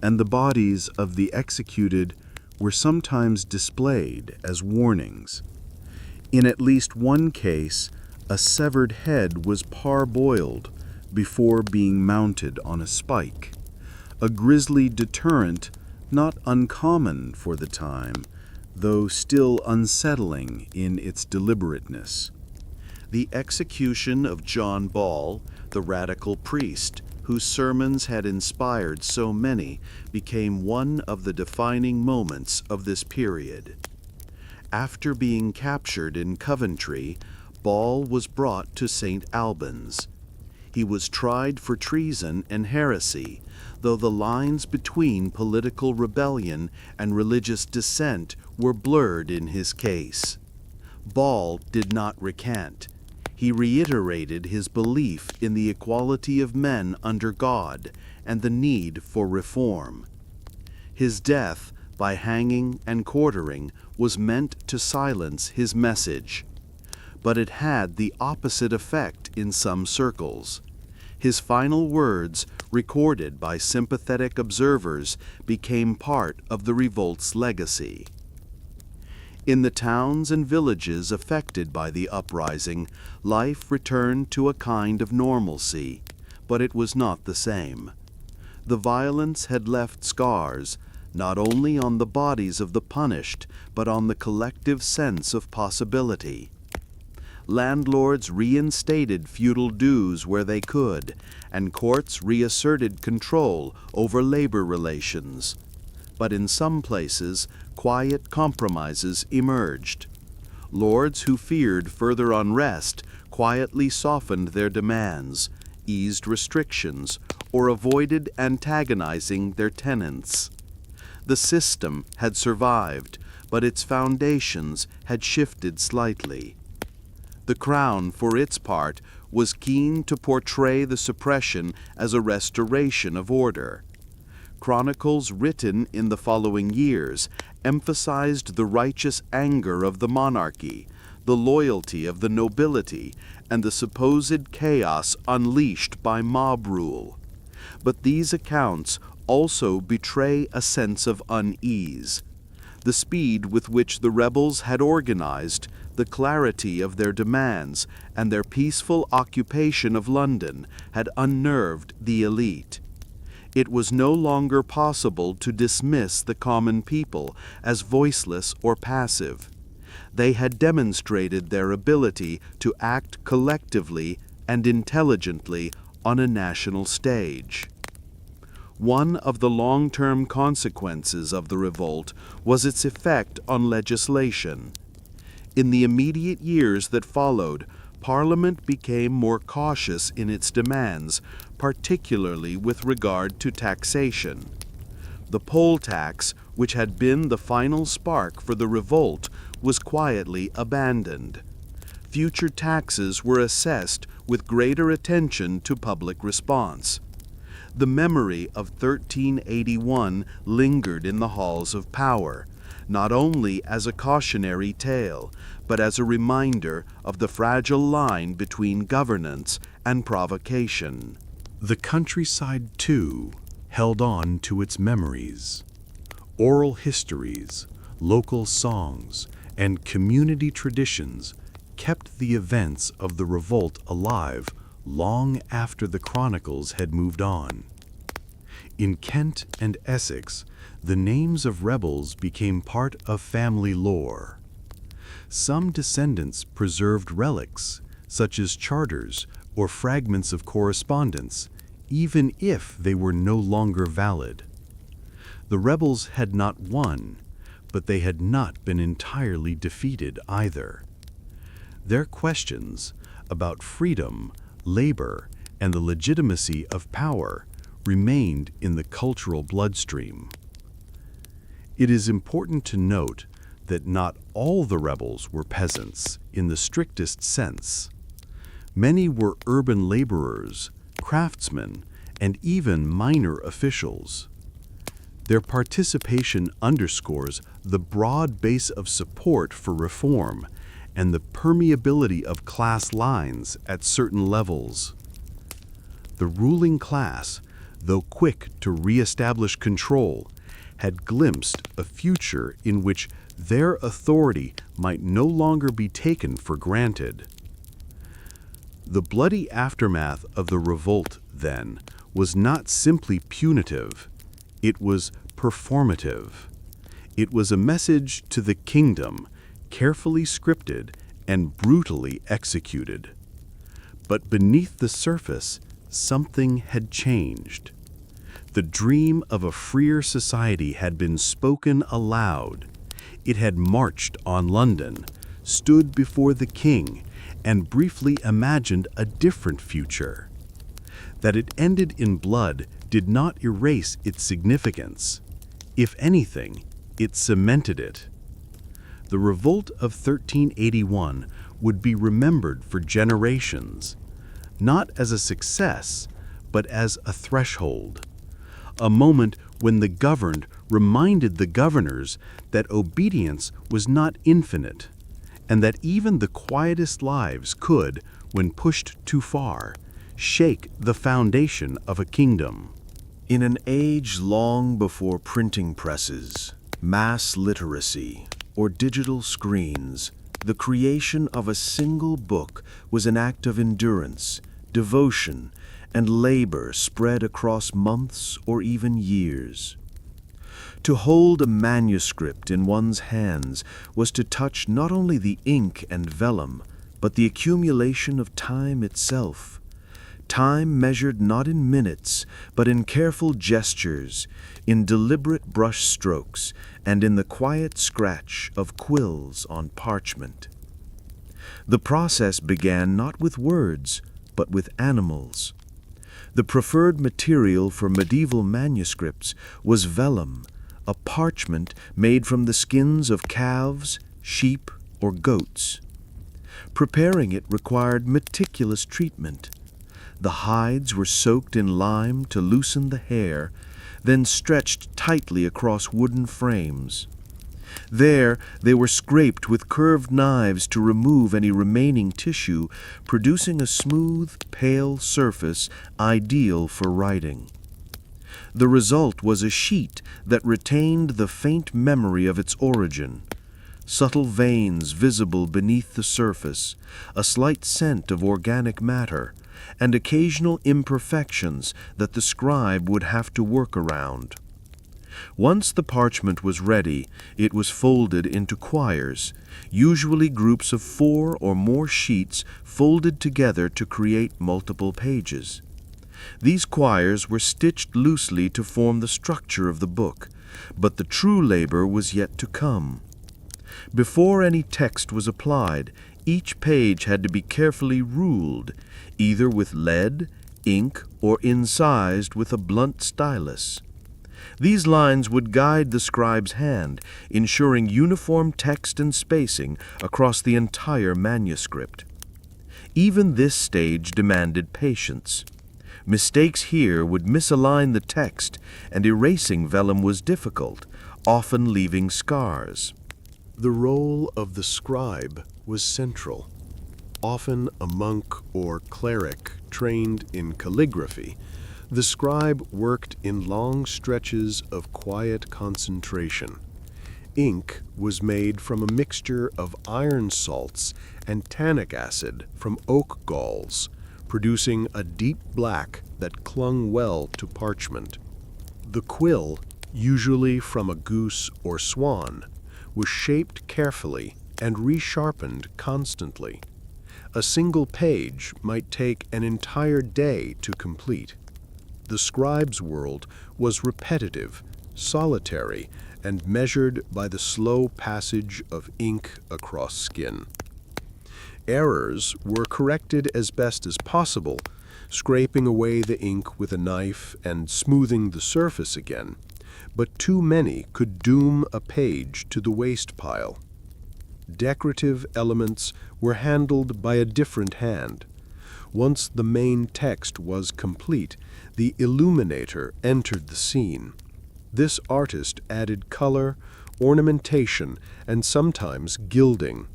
Speaker 3: and the bodies of the executed were sometimes displayed as warnings. In at least one case, a severed head was parboiled before being mounted on a spike, a grisly deterrent not uncommon for the time, though still unsettling in its deliberateness.
Speaker 1: The execution of John Ball, the radical priest, whose sermons had inspired so many, became one of the defining moments of this period. After being captured in Coventry, Ball was brought to St. Albans. He was tried for treason and heresy, though the lines between political rebellion and religious dissent were blurred in his case. Ball did not recant. He reiterated his belief in the equality of men under God and the need for reform. His death, by hanging and quartering, was meant to silence his message. But it had the opposite effect in some circles. His final words, recorded by sympathetic observers, became part of the revolt's legacy. In the towns and villages affected by the uprising, life returned to a kind of normalcy, but it was not the same. The violence had left scars, not only on the bodies of the punished, but on the collective sense of possibility. Landlords reinstated feudal dues where they could, and courts reasserted control over labor relations. But in some places, quiet compromises emerged. Lords who feared further unrest quietly softened their demands, eased restrictions, or avoided antagonizing their tenants. The system had survived, but its foundations had shifted slightly. The Crown, for its part, was keen to portray the suppression as a restoration of order. Chronicles written in the following years emphasized the righteous anger of the monarchy, the loyalty of the nobility, and the supposed chaos unleashed by mob rule. But these accounts also betray a sense of unease. The speed with which the rebels had organized, the clarity of their demands, and their peaceful occupation of London had unnerved the elite. It was no longer possible to dismiss the common people as voiceless or passive. They had demonstrated their ability to act collectively and intelligently on a national stage. One of the long-term consequences of the revolt was its effect on legislation. In the immediate years that followed, Parliament became more cautious in its demands, particularly with regard to taxation. The poll tax, which had been the final spark for the revolt, was quietly abandoned. Future taxes were assessed with greater attention to public response. The memory of 1381 lingered in the halls of power, not only as a cautionary tale, but as a reminder of the fragile line between governance and provocation.
Speaker 2: The countryside, too, held on to its memories. Oral histories, local songs, and community traditions kept the events of the revolt alive long after the chronicles had moved on. In Kent and Essex, the names of rebels became part of family lore. Some descendants preserved relics, such as charters or fragments of correspondence, even if they were no longer valid. The rebels had not won, but they had not been entirely defeated either. Their questions about freedom, labor, and the legitimacy of power remained in the cultural bloodstream. It is important to note that not all the rebels were peasants in the strictest sense. Many were urban laborers, craftsmen, and even minor officials. Their participation underscores the broad base of support for reform and the permeability of class lines at certain levels. The ruling class, though quick to re-establish control, had glimpsed a future in which their authority might no longer be taken for granted. The bloody aftermath of the revolt, then, was not simply punitive. It was
Speaker 3: performative. It was a message to the kingdom, carefully scripted and brutally executed. But beneath the surface, something had changed. The dream of a freer society had been spoken aloud. It had marched on London, stood before the king, and briefly imagined a different future. That it ended in blood did not erase its significance. If anything, it cemented it. The revolt of 1381 would be remembered for generations, not as a success, but as a threshold, a moment when the governed reminded the governors that obedience was not infinite, and that even the quietest lives could, when pushed too far, shake the foundation of a kingdom.
Speaker 1: In an age long before printing presses, mass literacy, or digital screens, the creation of a single book was an act of endurance, devotion, and labor spread across months or even years. To hold a manuscript in one's hands was to touch not only the ink and vellum, but the accumulation of time itself. Time measured not in minutes, but in careful gestures, in deliberate brush strokes, and in the quiet scratch of quills on parchment. The process began not with words, but with animals. The preferred material for medieval manuscripts was vellum, a parchment made from the skins of calves, sheep, or goats. Preparing it required meticulous treatment. The hides were soaked in lime to loosen the hair, then stretched tightly across wooden frames. There, they were scraped with curved knives to remove any remaining tissue, producing a smooth, pale surface ideal for writing. The result was a sheet that retained the faint memory of its origin. Subtle veins visible beneath the surface, a slight scent of organic matter, and occasional imperfections that the scribe would have to work around. Once the parchment was ready, it was folded into quires, usually groups of 4 or more sheets folded together to create multiple pages. These quires were stitched loosely to form the structure of the book, but the true labor was yet to come. Before any text was applied, each page had to be carefully ruled, either with lead, ink, or incised with a blunt stylus. These lines would guide the scribe's hand, ensuring uniform text and spacing across the entire manuscript. Even this stage demanded patience. Mistakes here would misalign the text, and erasing vellum was difficult, often leaving scars.
Speaker 2: The role of the scribe was central. Often a monk or cleric trained in calligraphy, the scribe worked in long stretches of quiet concentration. Ink was made from a mixture of iron salts and tannic acid from oak galls, producing a deep black that clung well to parchment. The quill, usually from a goose or swan, was shaped carefully and resharpened constantly. A single page might take an entire day to complete. The scribe's world was repetitive, solitary, and measured by the slow passage of ink across skin. Errors were corrected as best as possible, scraping away the ink with a knife and smoothing the surface again, but too many could doom a page to the waste pile. Decorative elements were handled by a different hand. Once the main text was complete, the illuminator entered the scene. This artist added color, ornamentation, and sometimes gilding.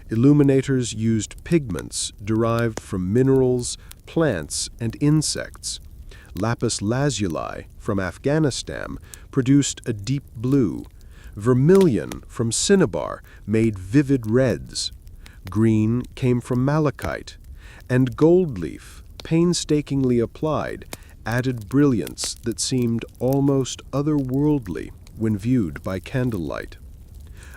Speaker 2: Illuminators used pigments derived from minerals, plants, and insects. Lapis lazuli from Afghanistan produced a deep blue. Vermilion from cinnabar made vivid reds. Green came from malachite, and gold leaf, painstakingly applied, added brilliance that seemed almost otherworldly when viewed by candlelight.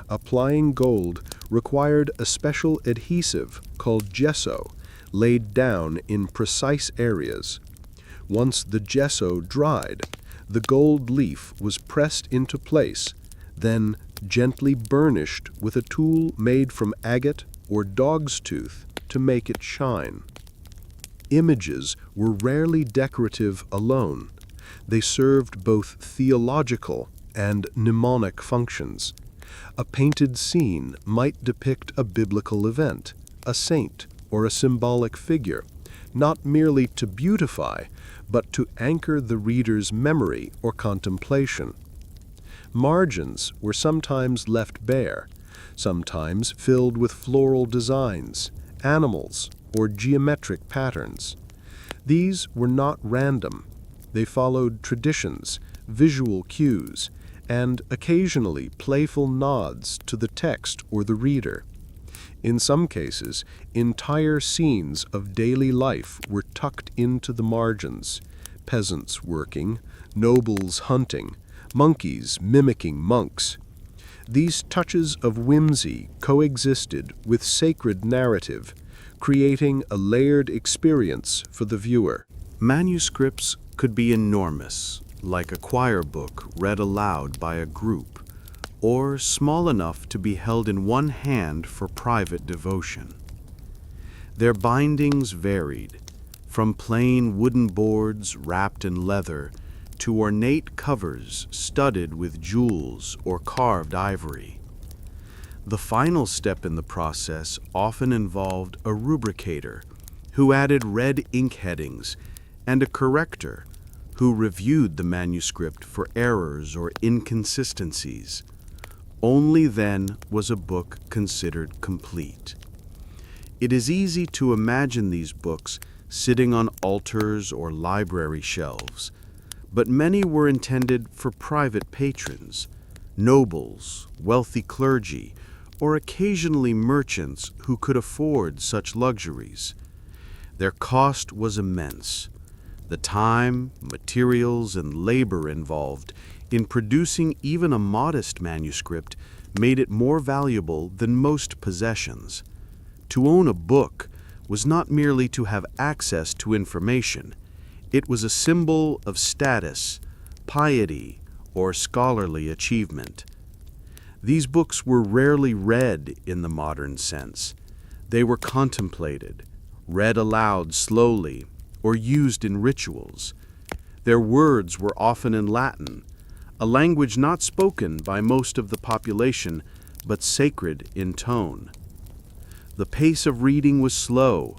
Speaker 2: Applying gold required a special adhesive called gesso, laid down in precise areas. Once the gesso dried, the gold leaf was pressed into place, then gently burnished with a tool made from agate or dog's tooth to make it shine. Images were rarely decorative alone. They served both theological and mnemonic functions. A painted scene might depict a biblical event, a saint, or a symbolic figure, not merely to beautify, but to anchor the reader's memory or contemplation. Margins were sometimes left bare, sometimes filled with floral designs, animals, or geometric patterns. These were not random. They followed traditions, visual cues, and occasionally playful nods to the text or the reader. In some cases, entire scenes of daily life were tucked into the margins: peasants working, nobles hunting, monkeys mimicking monks. These touches of whimsy coexisted with sacred narrative, creating a layered experience for the viewer.
Speaker 3: Manuscripts could be enormous, like a choir book read aloud by a group, or small enough to be held in one hand for private devotion. Their bindings varied, from plain wooden boards wrapped in leather to ornate covers studded with jewels or carved ivory. The final step in the process often involved a rubricator, who added red ink headings, and a corrector, who reviewed the manuscript for errors or inconsistencies. Only then was a book considered complete. It is easy to imagine these books sitting on altars or library shelves, but many were intended for private patrons, nobles, wealthy clergy, or occasionally merchants who could afford such luxuries. Their cost was immense. The time, materials, and labor involved in producing even a modest manuscript made it more valuable than most possessions. To own a book was not merely to have access to information. It was a symbol of status, piety, or scholarly achievement. These books were rarely read in the modern sense. They were contemplated, read aloud slowly, or used in rituals. Their words were often in Latin, a language not spoken by most of the population, but sacred in tone. The pace of reading was slow,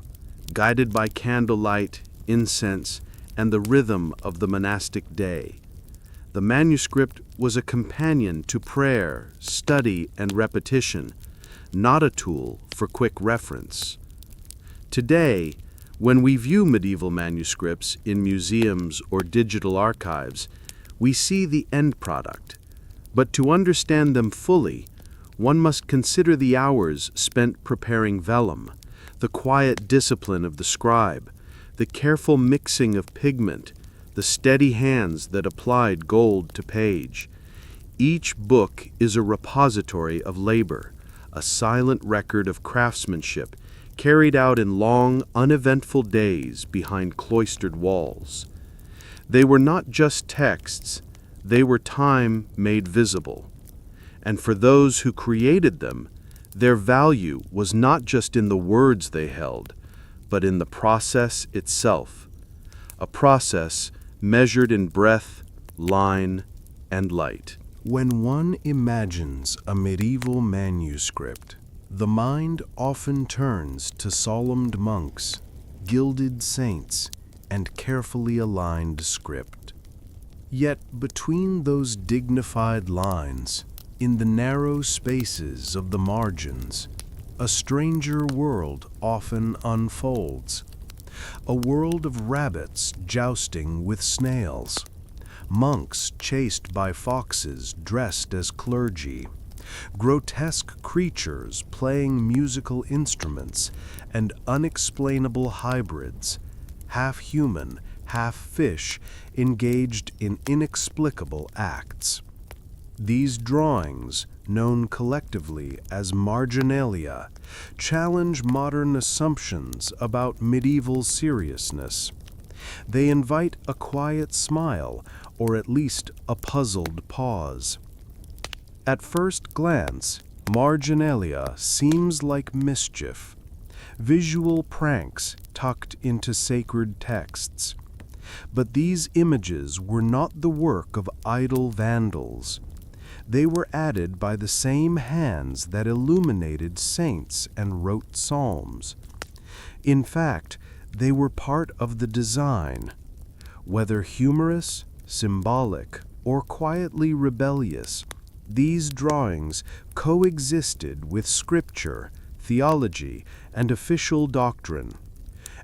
Speaker 3: guided by candlelight, incense, and the rhythm of the monastic day. The manuscript was a companion to prayer, study, and repetition, not a tool for quick reference. Today, when we view medieval manuscripts in museums or digital archives, we see the end product. But to understand them fully, one must consider the hours spent preparing vellum, the quiet discipline of the scribe, the careful mixing of pigment, the steady hands that applied gold to page. Each book is a repository of labor, a silent record of craftsmanship carried out in long, uneventful days behind cloistered walls. They were not just texts, they were time made visible. And for those who created them, their value was not just in the words they held, but in the process itself, a process measured in breath, line, and light.
Speaker 1: When one imagines a medieval manuscript, the mind often turns to solemn monks, gilded saints, and carefully aligned script. Yet between those dignified lines, in the narrow spaces of the margins, a stranger world often unfolds. A world of rabbits jousting with snails, monks chased by foxes dressed as clergy, grotesque creatures playing musical instruments, and unexplainable hybrids, half human, half fish engaged in inexplicable acts. These drawings, known collectively as marginalia, challenge modern assumptions about medieval seriousness. They invite a quiet smile, or at least a puzzled pause. At first glance, marginalia seems like mischief, visual pranks tucked into sacred texts. But these images were not the work of idle vandals. They were added by the same hands that illuminated saints and wrote psalms. In fact, they were part of the design. Whether humorous, symbolic, or quietly rebellious, these drawings coexisted with scripture, theology, and official doctrine.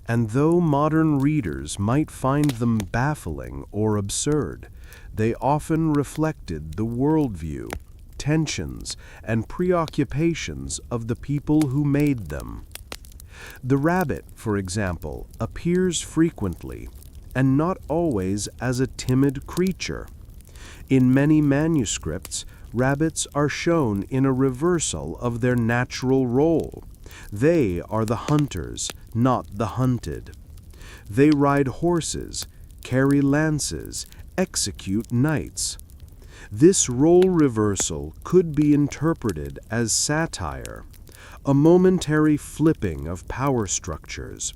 Speaker 1: And though modern readers might find them baffling or absurd, they often reflected the worldview, tensions, and preoccupations of the people who made them. The rabbit, for example, appears frequently, and not always as a timid creature. In many manuscripts, rabbits are shown in a reversal of their natural role. They are the hunters, not the hunted. They ride horses, carry lances, execute knights. This role reversal could be interpreted as satire, a momentary flipping of power structures.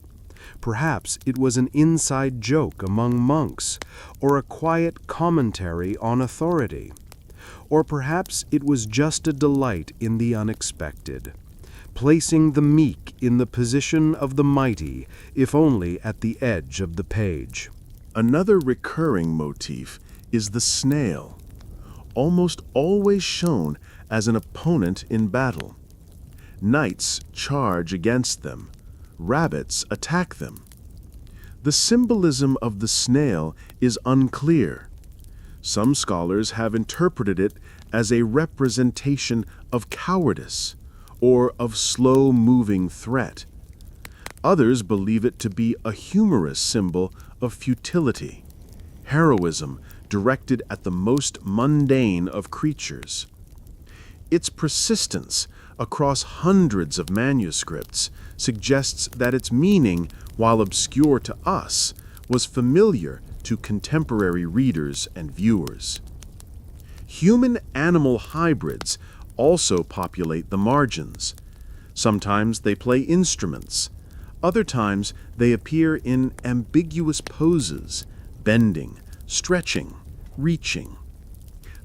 Speaker 1: Perhaps it was an inside joke among monks, or a quiet commentary on authority. Or perhaps it was just a delight in the unexpected, placing the meek in the position of the mighty, if only at the edge of the page.
Speaker 2: Another recurring motif is the snail, almost always shown as an opponent in battle. Knights charge against them, rabbits attack them. The symbolism of the snail is unclear. Some scholars have interpreted it as a representation of cowardice or of slow-moving threat. Others believe it to be a humorous symbol of futility, heroism directed at the most mundane of creatures. Its persistence across hundreds of manuscripts suggests that its meaning, while obscure to us, was familiar to contemporary readers and viewers. Human-animal hybrids also populate the margins. Sometimes they play instruments. Other times they appear in ambiguous poses, bending, stretching, reaching.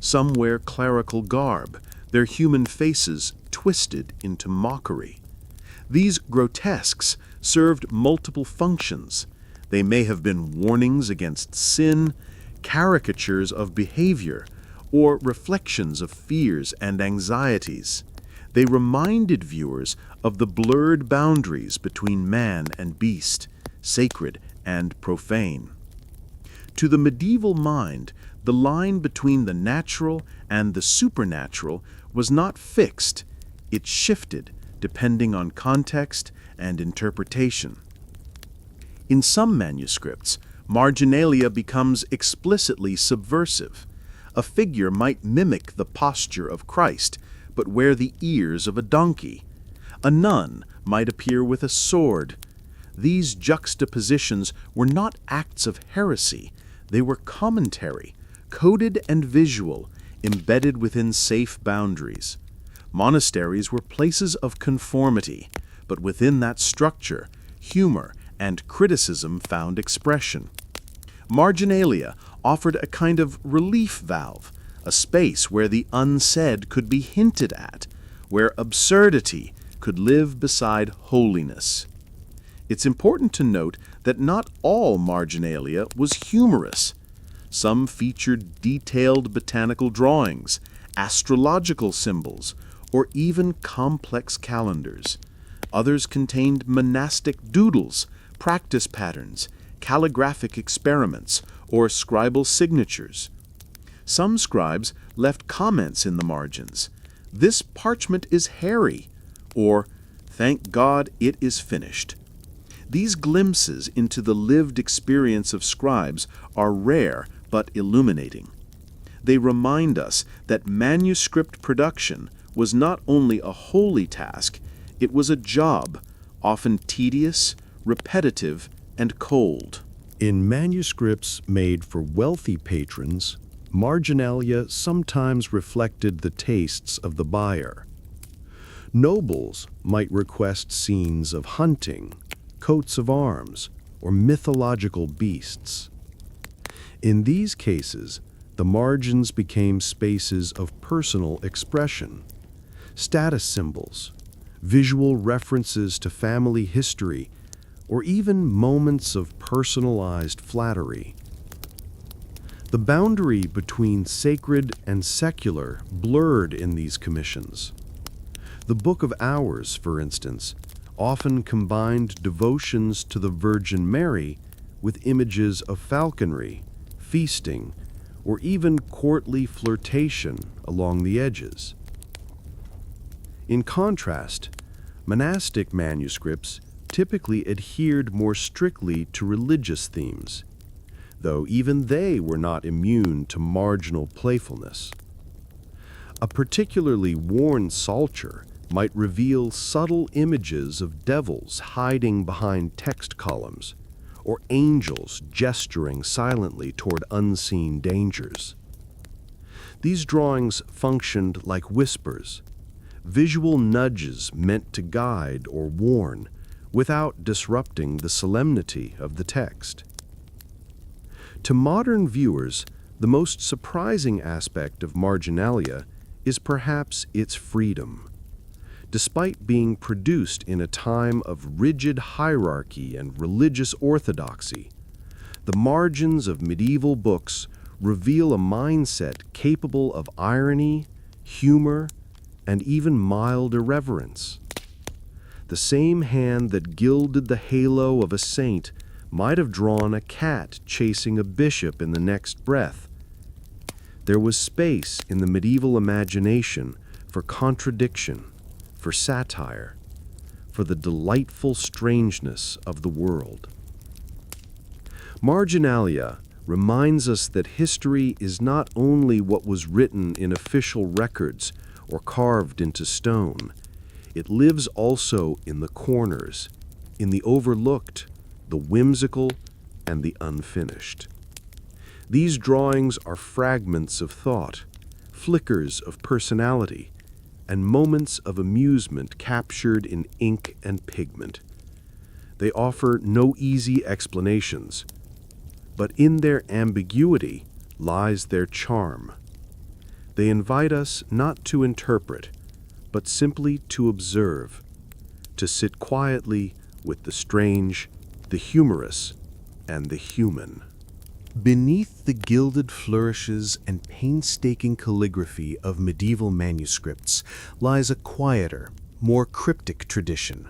Speaker 2: Some wear clerical garb, their human faces twisted into mockery. These grotesques served multiple functions. They may have been warnings against sin, caricatures of behavior, or reflections of fears and anxieties. They reminded viewers of the blurred boundaries between man and beast, sacred and profane. To the medieval mind, the line between the natural and the supernatural was not fixed. It shifted depending on context and interpretation. In some manuscripts, marginalia becomes explicitly subversive. A figure might mimic the posture of Christ, but wear the ears of a donkey. A nun might appear with a sword. These juxtapositions were not acts of heresy. They were commentary, coded and visual, embedded within safe boundaries. Monasteries were places of conformity, but within that structure, humor and criticism found expression. Marginalia offered a kind of relief valve, a space where the unsaid could be hinted at, where absurdity could live beside holiness. It's important to note that not all marginalia was humorous. Some featured detailed botanical drawings, astrological symbols, or even complex calendars. Others contained monastic doodles, practice patterns, calligraphic experiments, or scribal signatures. Some scribes left comments in the margins. "This parchment is hairy," or "Thank God it is finished."
Speaker 3: These glimpses into the lived experience of scribes are rare but illuminating. They remind us that manuscript production was not only a holy task, it was a job, often tedious, repetitive, and cold.
Speaker 1: In manuscripts made for wealthy patrons, marginalia sometimes reflected the tastes of the buyer. Nobles might request scenes of hunting, coats of arms, or mythological beasts. In these cases, the margins became spaces of personal expression, status symbols, visual references to family history, or even moments of personalized flattery. The boundary between sacred and secular blurred in these commissions. The Book of Hours, for instance, often combined devotions to the Virgin Mary with images of falconry, feasting, or even courtly flirtation along the edges. In contrast, monastic manuscripts typically adhered more strictly to religious themes, though even they were not immune to marginal playfulness. A particularly worn psalter might reveal subtle images of devils hiding behind text columns, or angels gesturing silently toward unseen dangers. These drawings functioned like whispers, visual nudges meant to guide or warn, without disrupting the solemnity of the text. To modern viewers, the most surprising aspect of marginalia is perhaps its freedom. Despite being produced in a time of rigid hierarchy and religious orthodoxy, the margins of medieval books reveal a mindset capable of irony, humor, and even mild irreverence. The same hand that gilded the halo of a saint might have drawn a cat chasing a bishop in the next breath. There was space in the medieval imagination for contradiction, for satire, for the delightful strangeness of the world. Marginalia reminds us that history is not only what was written in official records or carved into stone. It lives also in the corners, in the overlooked, the whimsical, and the unfinished. These drawings are fragments of thought, flickers of personality, and moments of amusement captured in ink and pigment. They offer no easy explanations, but in their ambiguity lies their charm. They invite us not to interpret, but simply to observe, to sit quietly with the strange, the humorous, and the human. Beneath the gilded flourishes and painstaking calligraphy of medieval manuscripts lies a quieter, more cryptic tradition,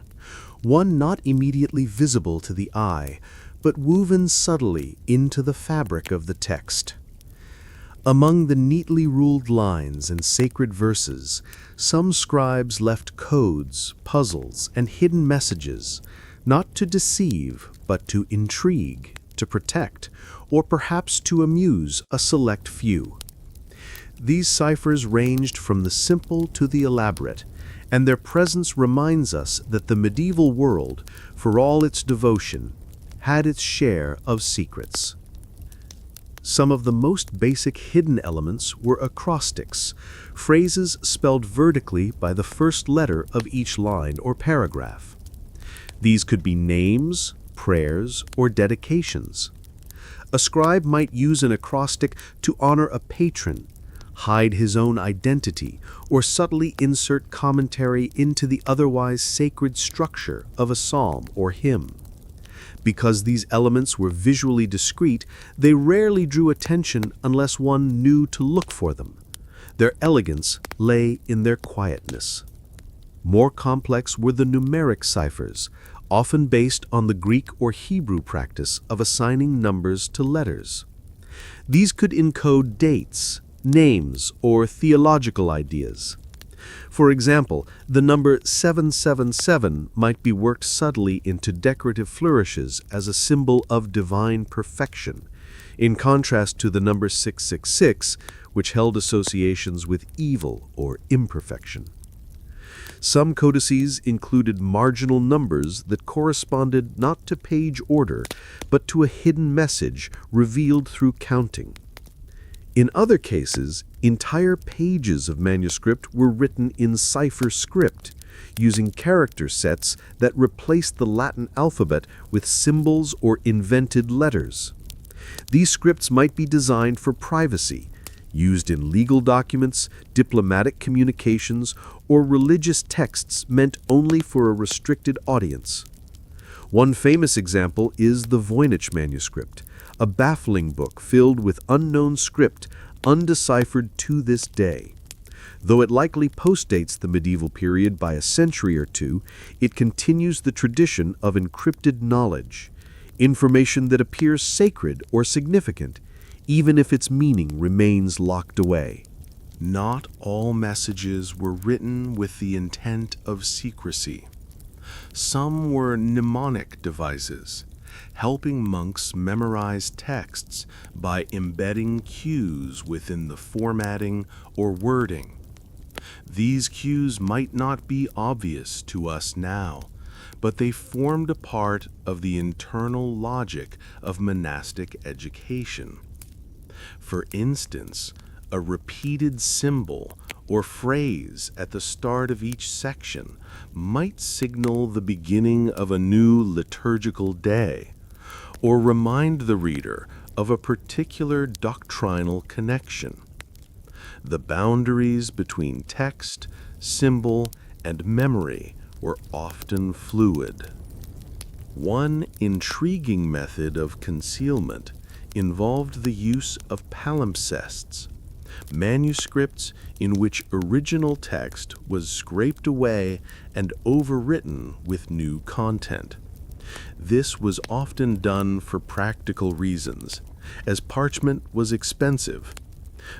Speaker 1: one not immediately visible to the eye, but woven subtly into the fabric of the text. Among the neatly ruled lines and sacred verses, some scribes left codes, puzzles, and hidden messages, not to deceive, but to intrigue, to protect, or perhaps to amuse a select few. These ciphers ranged from the simple to the elaborate, and their presence reminds us that the medieval world, for all its devotion, had its share of secrets. Some of the most basic hidden elements were acrostics, phrases spelled vertically by the first letter of each line or paragraph. These could be names, prayers, or dedications. A scribe might use an acrostic to honor a patron, hide his own identity, or subtly insert commentary into the otherwise sacred structure of a psalm or hymn. Because these elements were visually discreet, they rarely drew attention unless one knew to look for them. Their elegance lay in their quietness. More complex were the numeric ciphers, often based on the Greek or Hebrew practice of assigning numbers to letters. These could encode dates, names, or theological ideas.
Speaker 2: For example, the number 777 might be worked subtly into decorative flourishes as a symbol of divine perfection, in contrast to the number 666, which held associations with evil or imperfection. Some codices included marginal numbers that corresponded not to page order, but to a hidden message revealed through counting. In other cases, entire pages of manuscript were written in cipher script, using character sets that replaced the Latin alphabet with symbols or invented letters. These scripts might be designed for privacy, used in legal documents, diplomatic communications, or religious texts meant only for a restricted audience. One famous example is the Voynich manuscript, a baffling book filled with unknown script, undeciphered to this day. Though it likely postdates the medieval period by a century or two, it continues the tradition of encrypted knowledge, information that appears sacred or significant, even if its meaning remains locked away.
Speaker 3: Not all messages were written with the intent of secrecy. Some were mnemonic devices, helping monks memorize texts by embedding cues within the formatting or wording. These cues might not be obvious to us now, but they formed a part of the internal logic of monastic education. For instance, a repeated symbol or phrase at the start of each section might signal the beginning of a new liturgical day, or remind the reader of a particular doctrinal connection. The boundaries between text, symbol, and memory were often fluid. One intriguing method of concealment involved the use of palimpsests, manuscripts in which original text was scraped away and overwritten with new content. This was often done for practical reasons, as parchment was expensive.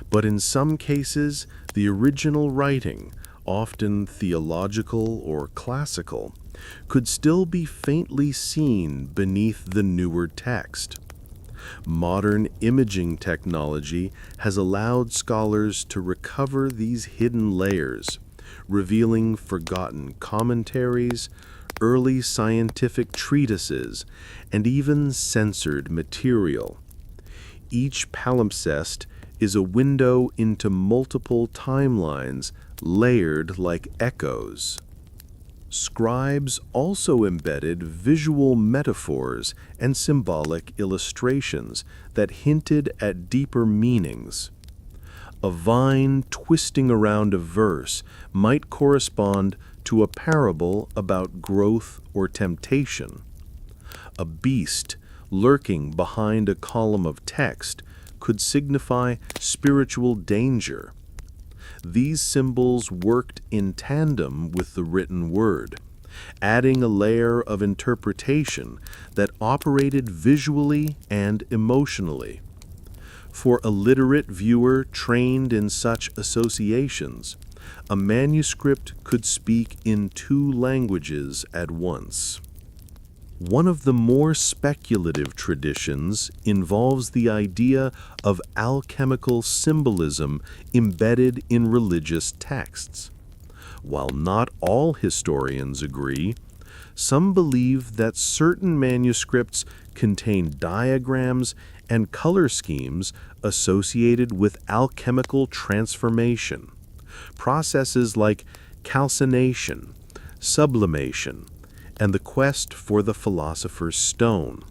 Speaker 3: But in some cases, the original writing, often theological or classical, could still be faintly seen beneath the newer text. Modern imaging technology has allowed scholars to recover these hidden layers, revealing forgotten commentaries, early scientific treatises, and even censored material. Each palimpsest is a window into multiple timelines layered like echoes. Scribes also embedded visual metaphors and symbolic illustrations that hinted at deeper meanings. A vine twisting around a verse might correspond to a parable about growth or temptation. A beast lurking behind a column of text could signify spiritual danger. These symbols worked in tandem with the written word, adding a layer of interpretation that operated visually and emotionally. For a literate viewer trained in such associations, a manuscript could speak in two languages at once. One of the more speculative traditions involves the idea of alchemical symbolism embedded in religious texts. While not all historians agree, some believe that certain manuscripts contain diagrams and color schemes associated with alchemical transformation, processes like calcination, sublimation, and the quest for the philosopher's stone.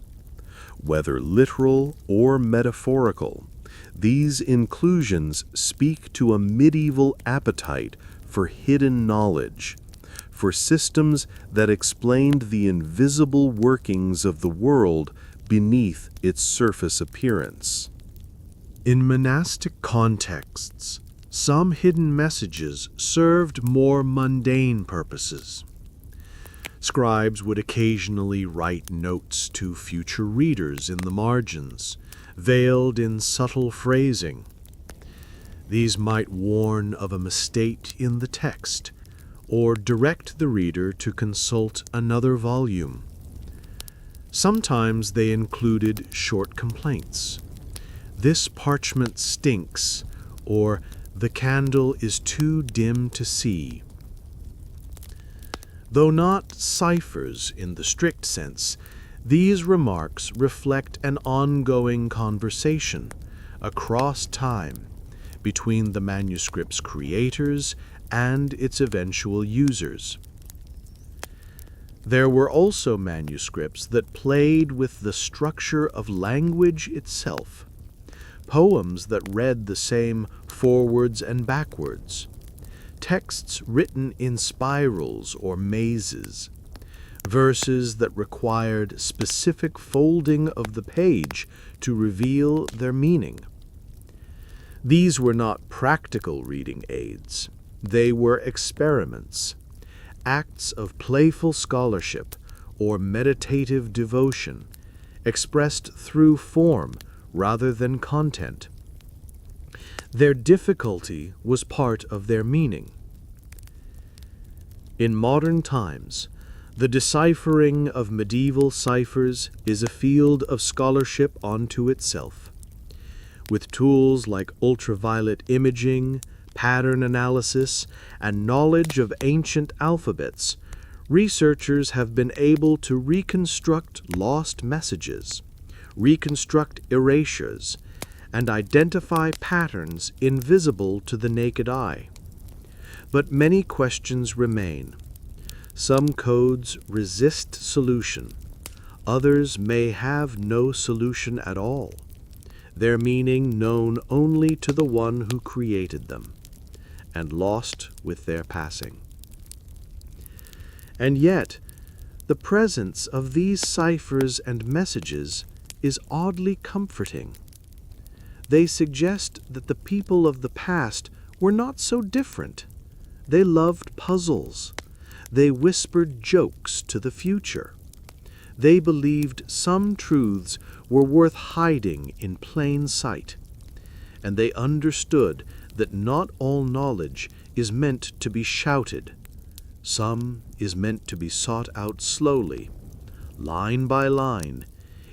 Speaker 3: Whether literal or metaphorical, these inclusions speak to a medieval appetite for hidden knowledge, for systems that explained the invisible workings of the world beneath its surface appearance.
Speaker 1: In monastic contexts, some hidden messages served more mundane purposes. Scribes would occasionally write notes to future readers in the margins, veiled in subtle phrasing. These might warn of a mistake in the text, or direct the reader to consult another volume. Sometimes they included short complaints. "This parchment stinks," or "The candle is too dim to see." Though not ciphers in the strict sense, these remarks reflect an ongoing conversation across time between the manuscript's creators and its eventual users. There were also manuscripts that played with the structure of language itself, poems that read the same forwards and backwards, texts written in spirals or mazes, verses that required specific folding of the page to reveal their meaning. These were not practical reading aids. They were experiments, acts of playful scholarship or meditative devotion, expressed through form rather than content. Their difficulty was part of their meaning. In modern times, the deciphering of medieval ciphers is a field of scholarship unto itself. With tools like ultraviolet imaging, pattern analysis, and knowledge of ancient alphabets, researchers have been able to reconstruct lost messages, reconstruct erasures, and identify patterns invisible to the naked eye. But many questions remain. Some codes resist solution. Others may have no solution at all, their meaning known only to the one who created them, and lost with their passing. And yet, the presence of these ciphers and messages is oddly comforting. They suggest that the people of the past were not so different. They loved puzzles. They whispered jokes to the future. They believed some truths were worth hiding in plain sight. And they understood that not all knowledge is meant to be shouted. Some is meant to be sought out slowly, line by line,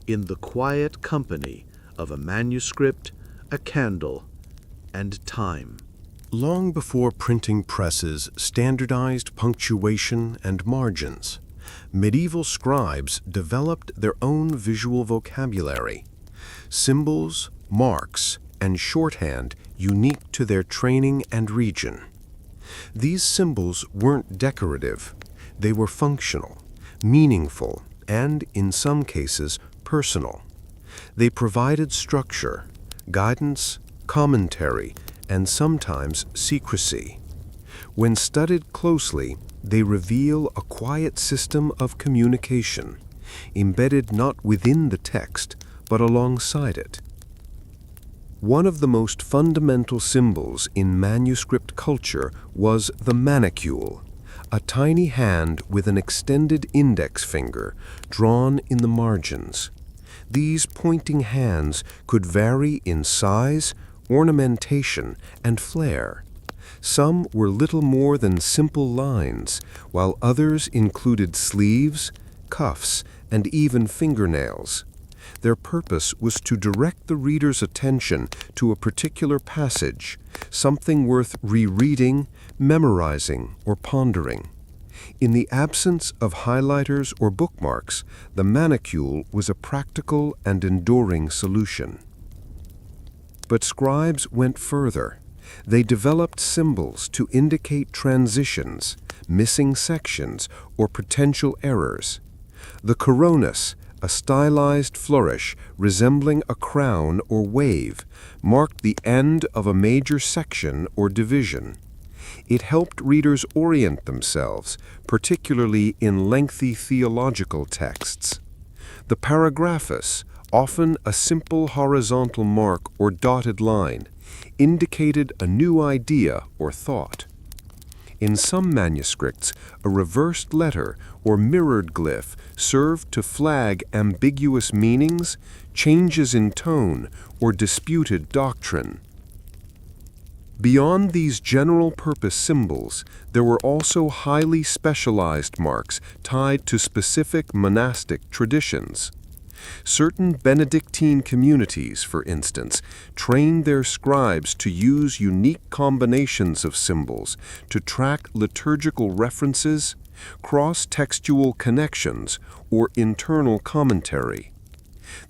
Speaker 1: in the quiet company of a manuscript, a candle, and time.
Speaker 2: Long before printing presses standardized punctuation and margins, medieval scribes developed their own visual vocabulary, symbols, marks, and shorthand unique to their training and region. These symbols weren't decorative. They were functional, meaningful, and, in some cases, personal. They provided structure, guidance, commentary, and sometimes secrecy. When studied closely, they reveal a quiet system of communication, embedded not within the text, but alongside it. One of the most fundamental symbols in manuscript culture was the manicule, a tiny hand with an extended index finger drawn in the margins. These pointing hands could vary in size, ornamentation, and flair. Some were little more than simple lines, while others included sleeves, cuffs, and even fingernails. Their purpose was to direct the reader's attention to a particular passage, something worth rereading, memorizing, or pondering. In the absence of highlighters or bookmarks, the manicule was a practical and enduring solution. But scribes went further. They developed symbols to indicate transitions, missing sections, or potential errors. The coronus, a stylized flourish resembling a crown or wave, marked the end of a major section or division. It helped readers orient themselves, particularly in lengthy theological texts. The paragraphus, often a simple horizontal mark or dotted line, indicated a new idea or thought. In some manuscripts, a reversed letter or mirrored glyph served to flag ambiguous meanings, changes in tone, or disputed doctrine. Beyond these general-purpose symbols, there were also highly specialized marks tied to specific monastic traditions. Certain Benedictine communities, for instance, trained their scribes to use unique combinations of symbols to track liturgical references, cross-textual connections, or internal commentary.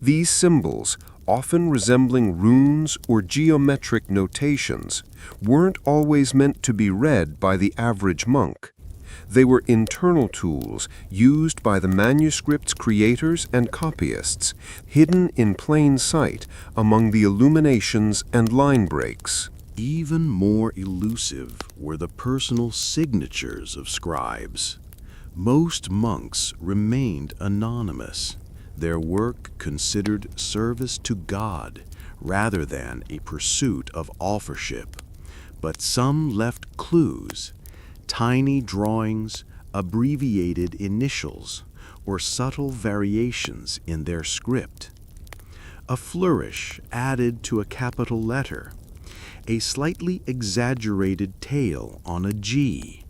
Speaker 2: These symbols, often resembling runes or geometric notations, weren't always meant to be read by the average monk. They were internal tools used by the manuscript's creators and copyists, hidden in plain sight among the illuminations and line breaks.
Speaker 3: Even more elusive were the personal signatures of scribes. Most monks remained anonymous, their work considered service to God rather than a pursuit of authorship. But some left clues, tiny drawings, abbreviated initials, or subtle variations in their script. A flourish added to a capital letter, a slightly exaggerated tail on a G,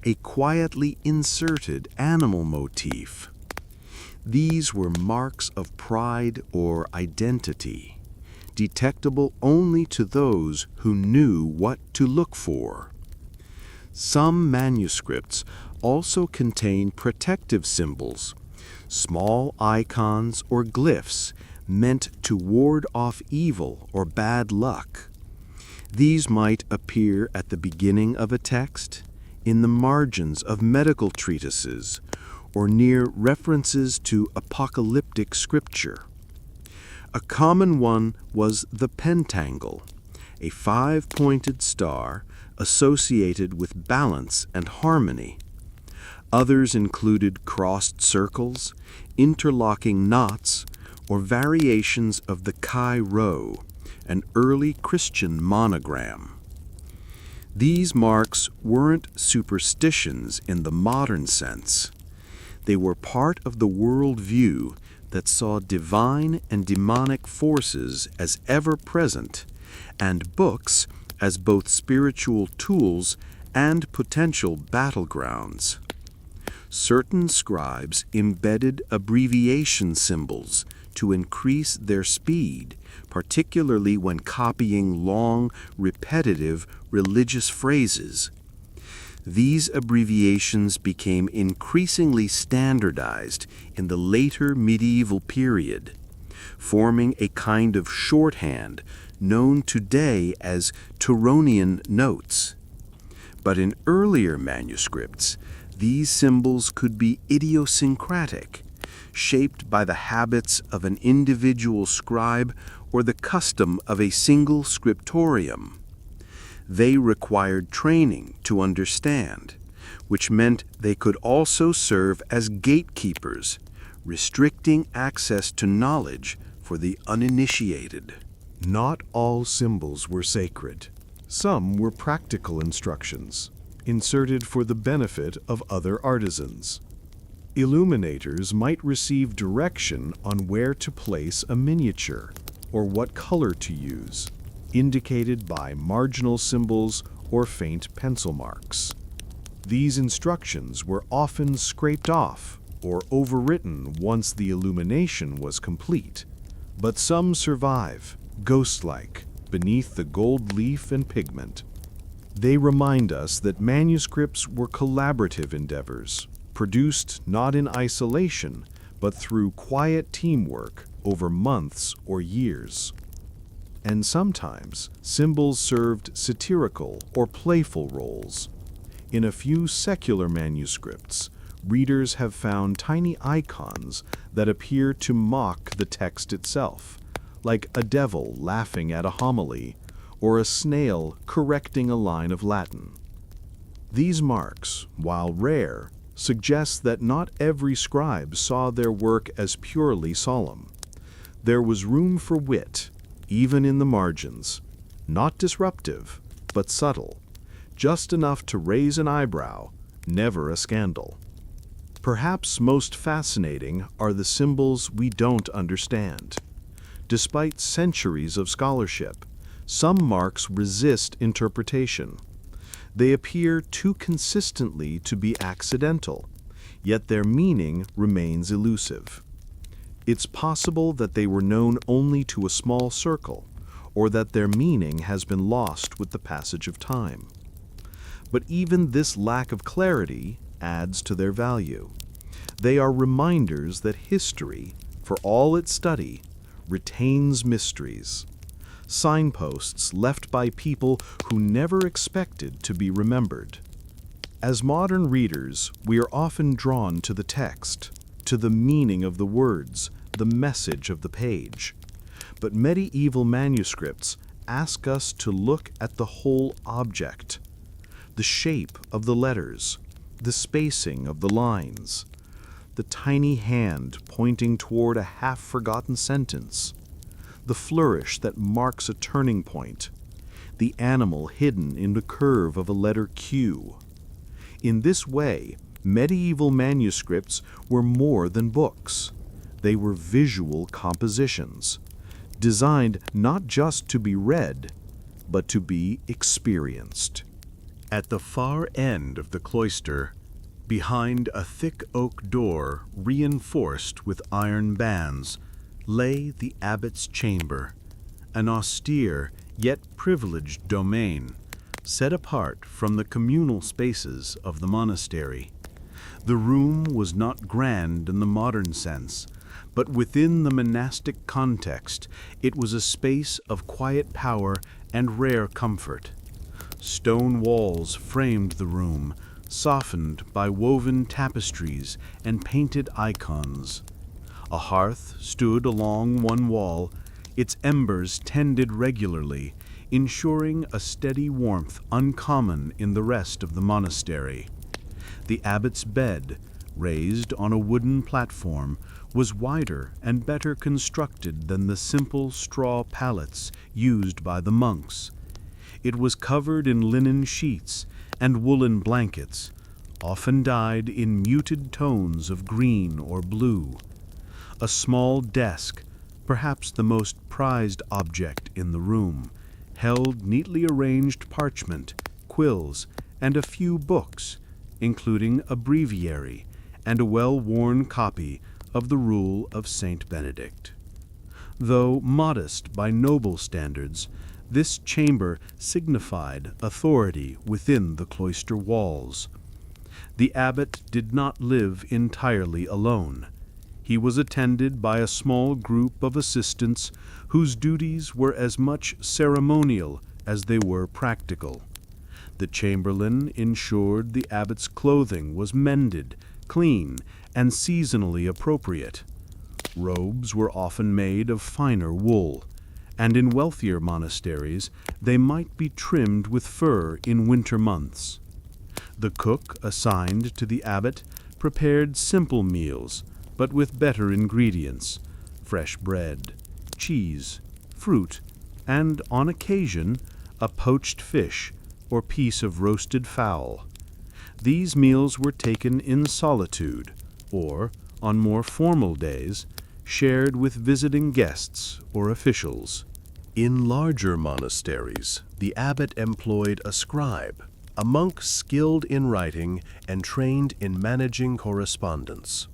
Speaker 3: a quietly inserted animal motif. These were marks of pride or identity, detectable only to those who knew what to look for. Some manuscripts also contain protective symbols, small icons or glyphs meant to ward off evil or bad luck. These might appear at the beginning of a text, in the margins of medical treatises, or near references to apocalyptic scripture. A common one was the pentangle, a 5-pointed star associated with balance and harmony. Others included crossed circles, interlocking knots, or variations of the Chi Rho, an early Christian monogram. These marks weren't superstitions in the modern sense. They were part of the worldview that saw divine and demonic forces as ever present, and books as both spiritual tools and potential battlegrounds. Certain scribes embedded abbreviation symbols to increase their speed, particularly when copying long, repetitive religious phrases. These abbreviations became increasingly standardized in the later medieval period, forming a kind of shorthand known today as Turonian notes. But in earlier manuscripts, these symbols could be idiosyncratic, shaped by the habits of an individual scribe or the custom of a single scriptorium. They required training to understand, which meant they could also serve as gatekeepers, restricting access to knowledge for the uninitiated.
Speaker 1: Not all symbols were sacred. Some were practical instructions, inserted for the benefit of other artisans. Illuminators might receive direction on where to place a miniature or what color to use, indicated by marginal symbols or faint pencil marks. These instructions were often scraped off or overwritten once the illumination was complete, but some survive, ghost-like, beneath the gold leaf and pigment. They remind us that manuscripts were collaborative endeavors, produced not in isolation, but through quiet teamwork over months or years. And sometimes symbols served satirical or playful roles. In a few secular manuscripts, readers have found tiny icons that appear to mock the text itself, like a devil laughing at a homily, or a snail correcting a line of Latin. These marks, while rare, suggest that not every scribe saw their work as purely solemn. There was room for wit, even in the margins, not disruptive, but subtle, just enough to raise an eyebrow, never a scandal. Perhaps most fascinating are the symbols we don't understand. Despite centuries of scholarship,
Speaker 3: Some marks resist interpretation. They appear too consistently to be accidental, yet their meaning remains elusive. It's possible that they were known only to a small circle, or that their meaning has been lost with the passage of time. But even this lack of clarity adds to their value. They are reminders that history, for all its study, retains mysteries. Signposts left by people who never expected to be remembered. As modern readers, we are often drawn to the text, to the meaning of the words, the message of the page. But medieval manuscripts ask us to look at the whole object, the shape of the letters, the spacing of the lines, the tiny hand pointing toward a half-forgotten sentence, the flourish that marks a turning point, the animal hidden in the curve of a letter Q. In this way, medieval manuscripts were more than books. They were visual compositions, designed not just to be read, but to be experienced.
Speaker 2: At the far end of the cloister, behind a thick oak door reinforced with iron bands, lay the abbot's chamber, an austere yet privileged domain, set apart from the communal spaces of the monastery. The room was not grand in the modern sense, but within the monastic context, it was a space of quiet power and rare comfort. Stone walls framed the room, softened by woven tapestries and painted icons. A hearth stood along one wall, its embers tended regularly, ensuring a steady warmth uncommon in the rest of the monastery. The abbot's bed, raised on a wooden platform, was wider and better constructed than the simple straw pallets used by the monks. It was covered in linen sheets and woolen blankets, often dyed in muted tones of green or blue. A small desk, perhaps the most prized object in the room, held neatly arranged parchment, quills, and a few books, including a breviary and a well-worn copy of the Rule of Saint Benedict. Though modest by noble standards, this chamber signified authority within the cloister walls. The abbot did not live entirely alone. He was attended by a small group of assistants whose duties were as much ceremonial as they were practical. The chamberlain ensured the abbot's clothing was mended, clean, and seasonally appropriate. Robes were often made of finer wool, and in wealthier monasteries they might be trimmed with fur in winter months. The cook assigned to the abbot prepared simple meals, but with better ingredients: fresh bread, cheese, fruit, and, on occasion, a poached fish or piece of roasted fowl. These meals were taken in solitude, or, on more formal days, shared with visiting guests or officials.
Speaker 1: In larger monasteries, the abbot employed a scribe, a monk skilled in writing and trained in managing correspondence.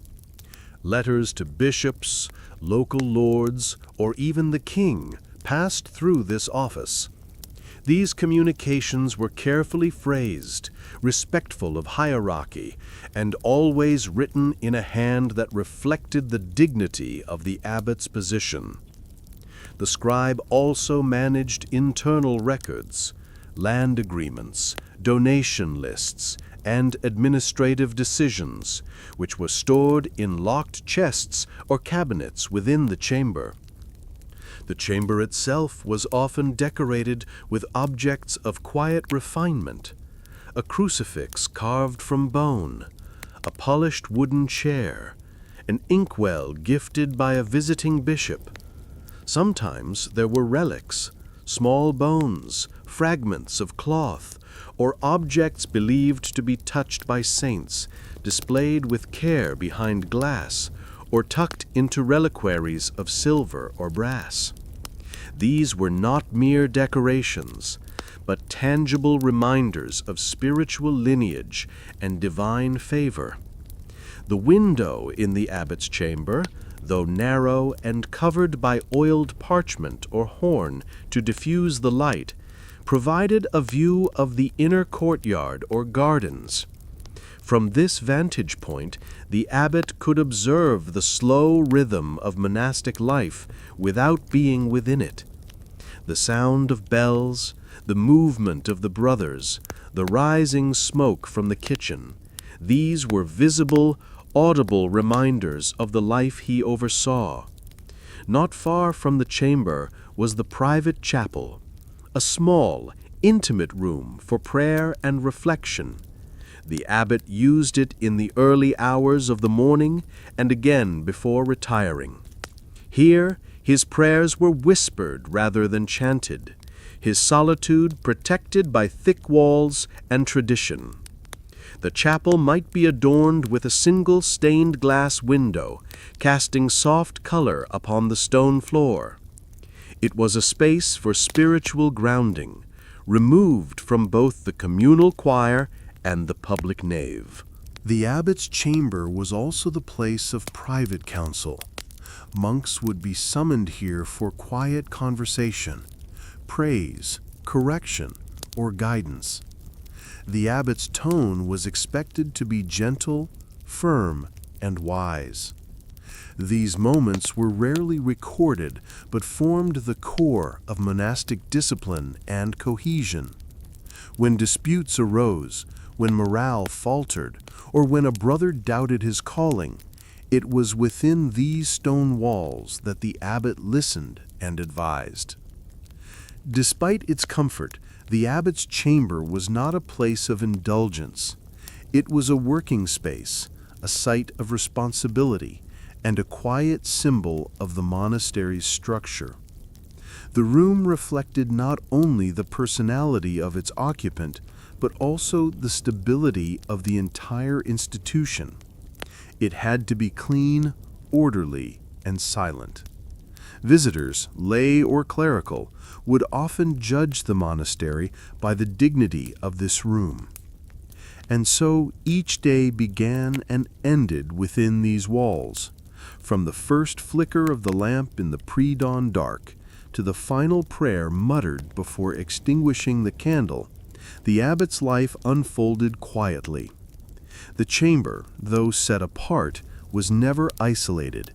Speaker 1: Letters to bishops, local lords, or even the king passed through this office. These communications were carefully phrased, respectful of hierarchy, and always written in a hand that reflected the dignity of the abbot's position. The scribe also managed internal records, land agreements, donation lists, and administrative decisions, which were stored in locked chests or cabinets within the chamber. The chamber itself was often decorated with objects of quiet refinement: a crucifix carved from bone, a polished wooden chair, an inkwell gifted by a visiting bishop. Sometimes there were relics, small bones, fragments of cloth, or objects believed to be touched by saints, displayed with care behind glass, or tucked into reliquaries of silver or brass. These were not mere decorations, but tangible reminders of spiritual lineage and divine favor. The window in the abbot's chamber, though narrow and covered by oiled parchment or horn to diffuse the light, provided a view of the inner courtyard or gardens. From this vantage point, the abbot could observe the slow rhythm of monastic life without being within it. The sound of bells, the movement of the brothers, the rising smoke from the kitchen, these were visible, audible reminders of the life he oversaw. Not far from the chamber was the private chapel, a small, intimate room for prayer and reflection. The abbot used it in the early hours of the morning and again before retiring. Here, his prayers were whispered rather than chanted, his solitude protected by thick walls and tradition. The chapel might be adorned with a single stained glass window, casting soft color upon the stone floor. It was a space for spiritual grounding, removed from both the communal choir and the public nave.
Speaker 2: The abbot's chamber was also the place of private counsel. Monks would be summoned here for quiet conversation, praise, correction, or guidance. The abbot's tone was expected to be gentle, firm, and wise. These moments were rarely recorded, but formed the core of monastic discipline and cohesion. When disputes arose, when morale faltered, or when a brother doubted his calling, it was within these stone walls that the abbot listened and advised. Despite its comfort, the abbot's chamber was not a place of indulgence. It was a working space, a site of responsibility, and a quiet symbol of the monastery's structure. The room reflected not only the personality of its occupant, but also the stability of the entire institution. It had to be clean, orderly, and silent. Visitors, lay or clerical, would often judge the monastery by the dignity of this room. And so each day began and ended within these walls, from the first flicker of the lamp in the pre-dawn dark to the final prayer muttered before extinguishing the candle. The abbot's life unfolded quietly. The chamber, though set apart, was never isolated.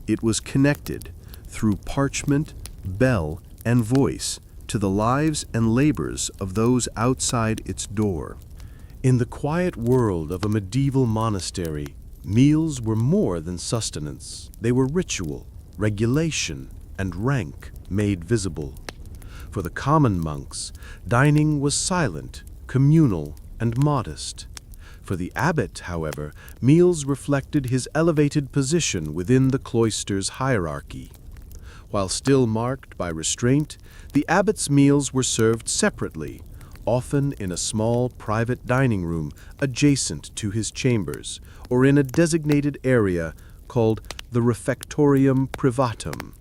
Speaker 2: It was connected, through parchment, bell, and voice, to the lives and labors of those outside its door. In the quiet world of a medieval monastery, meals were more than sustenance. They were ritual, regulation, and rank made visible. For the common monks, dining was silent, communal, and modest. For the abbot, however, meals reflected his elevated position within the cloister's hierarchy. While still marked by restraint, the abbot's meals were served separately, often in a small private dining room adjacent to his chambers, or in a designated area called the refectorium privatum.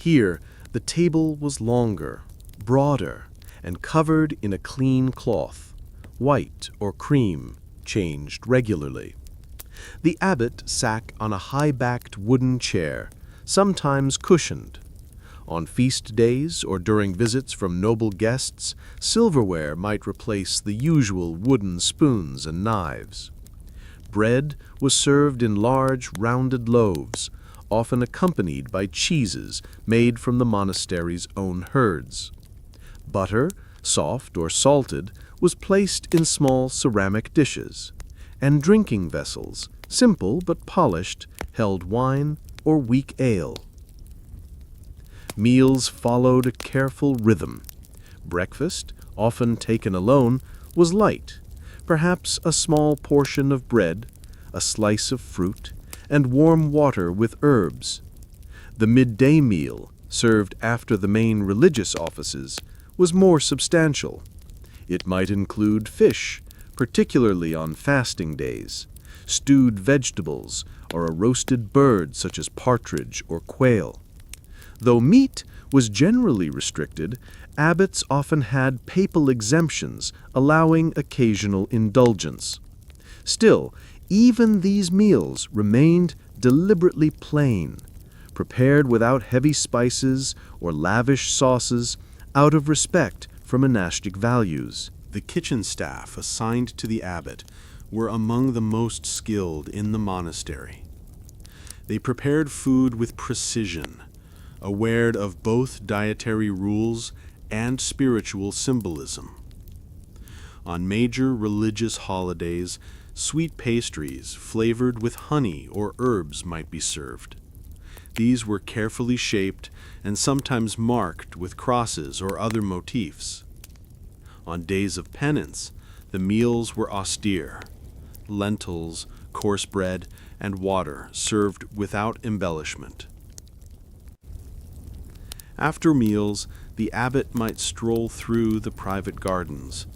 Speaker 2: Here, the table was longer, broader, and covered in a clean cloth, white or cream, changed regularly. The abbot sat on a high-backed wooden chair, sometimes cushioned. On feast days or during visits from noble guests, silverware might replace the usual wooden spoons and knives. Bread was served in large, rounded loaves, often accompanied by cheeses made from the monastery's own herds. Butter, soft or salted, was placed in small ceramic dishes, and drinking vessels, simple but polished, held wine or weak ale. Meals followed a careful rhythm. Breakfast, often taken alone, was light, perhaps a small portion of bread, a slice of fruit, and warm water with herbs. The midday meal, served after the main religious offices, was more substantial. It might include fish, particularly on fasting days, stewed vegetables, or a roasted bird such as partridge or quail. Though meat was generally restricted, abbots often had papal exemptions, allowing occasional indulgence. Still, even these meals remained deliberately plain, prepared without heavy spices or lavish sauces, out of respect for monastic values.
Speaker 3: The kitchen staff assigned to the abbot were among the most skilled in the monastery. They prepared food with precision, aware of both dietary rules and spiritual symbolism. On major religious holidays, sweet pastries flavored with honey or herbs might be served. These were carefully shaped and sometimes marked with crosses or other motifs. On days of penance, the meals were austere: lentils, coarse bread, and water served without embellishment. After meals, the abbot might stroll through the private gardens,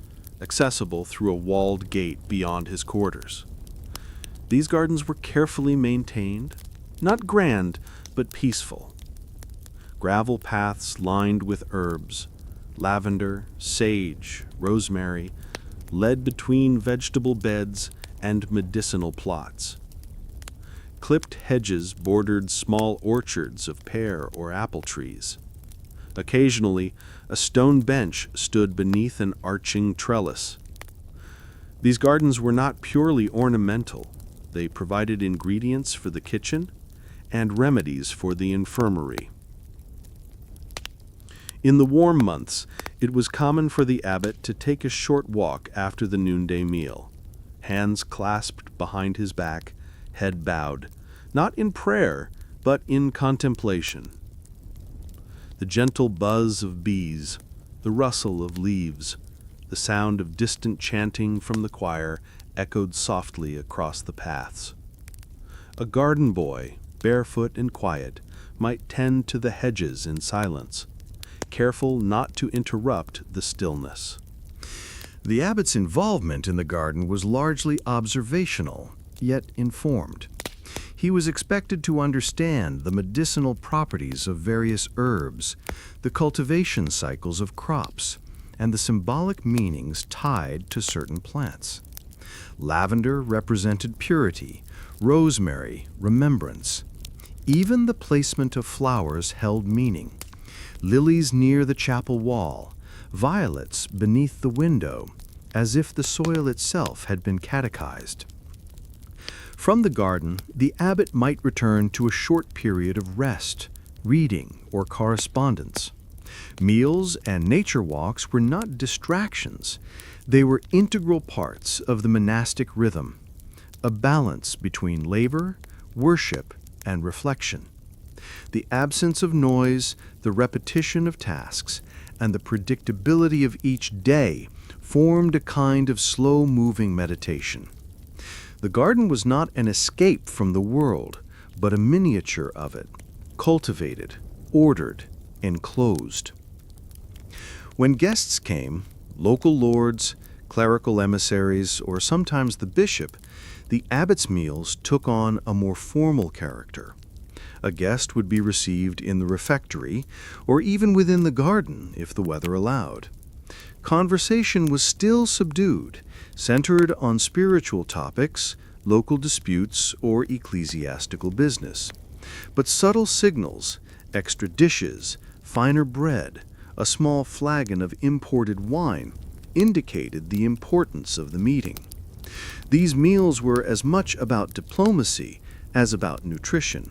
Speaker 3: accessible through a walled gate beyond his quarters. These gardens were carefully maintained, not grand, but peaceful. Gravel paths lined with herbs, lavender, sage, rosemary, led between vegetable beds and medicinal plots. Clipped hedges bordered small orchards of pear or apple trees. Occasionally, a stone bench stood beneath an arching trellis. These gardens were not purely ornamental. They provided ingredients for the kitchen and remedies for the infirmary. In the warm months, it was common for the abbot to take a short walk after the noonday meal, hands clasped behind his back, head bowed, not in prayer, but in contemplation. The gentle buzz of bees, the rustle of leaves, the sound of distant chanting from the choir echoed softly across the paths. A garden boy, barefoot and quiet, might tend to the hedges in silence, careful not to interrupt the stillness.
Speaker 1: The abbot's involvement in the garden was largely observational, yet informed. He was expected to understand the medicinal properties of various herbs, the cultivation cycles of crops, and the symbolic meanings tied to certain plants. Lavender represented purity, rosemary, remembrance. Even the placement of flowers held meaning. Lilies near the chapel wall, violets beneath the window, as if the soil itself had been catechized. From the garden, the abbot might return to a short period of rest, reading, or correspondence. Meals and nature walks were not distractions. They were integral parts of the monastic rhythm, a balance between labor, worship, and reflection. The absence of noise, the repetition of tasks, and the predictability of each day formed a kind of slow-moving meditation. The garden was not an escape from the world, but a miniature of it, cultivated, ordered, enclosed. When guests came, local lords, clerical emissaries, or sometimes the bishop, the abbot's meals took on a more formal character. A guest would be received in the refectory, or even within the garden if the weather allowed. Conversation was still subdued, centered on spiritual topics, local disputes, or ecclesiastical business. But subtle signals, extra dishes, finer bread, a small flagon of imported wine, indicated the importance of the meeting. These meals were as much about diplomacy as about nutrition.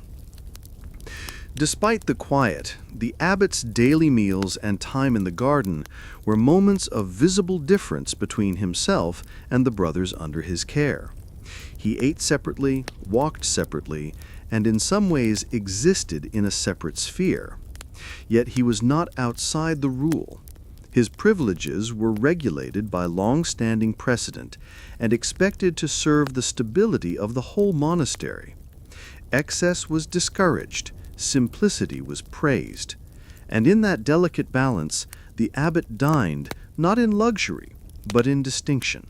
Speaker 1: Despite the quiet, the abbot's daily meals and time in the garden were moments of visible difference between himself and the brothers under his care. He ate separately, walked separately, and in some ways existed in a separate sphere. Yet he was not outside the rule. His privileges were regulated by long-standing precedent and expected to serve the stability of the whole monastery. Excess was discouraged, simplicity was praised, and in that delicate balance, the abbot dined not in luxury, but in distinction.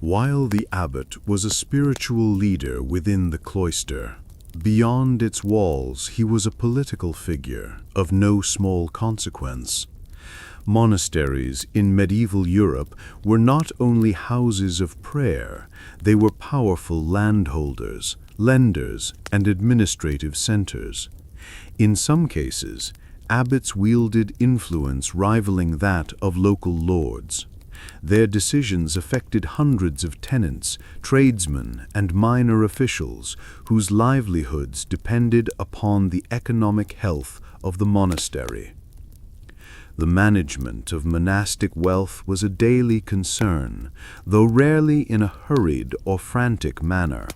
Speaker 2: While the abbot was a spiritual leader within the cloister, Beyond its walls, he was a political figure of no small consequence. Monasteries in medieval Europe were not only houses of prayer, they were powerful landholders, lenders, and administrative centers. In some cases, abbots wielded influence rivaling that of local lords. Their decisions affected hundreds of tenants, tradesmen, and minor officials whose livelihoods depended upon the economic health of the monastery. The management of monastic wealth was a daily concern, though rarely in a hurried or frantic manner.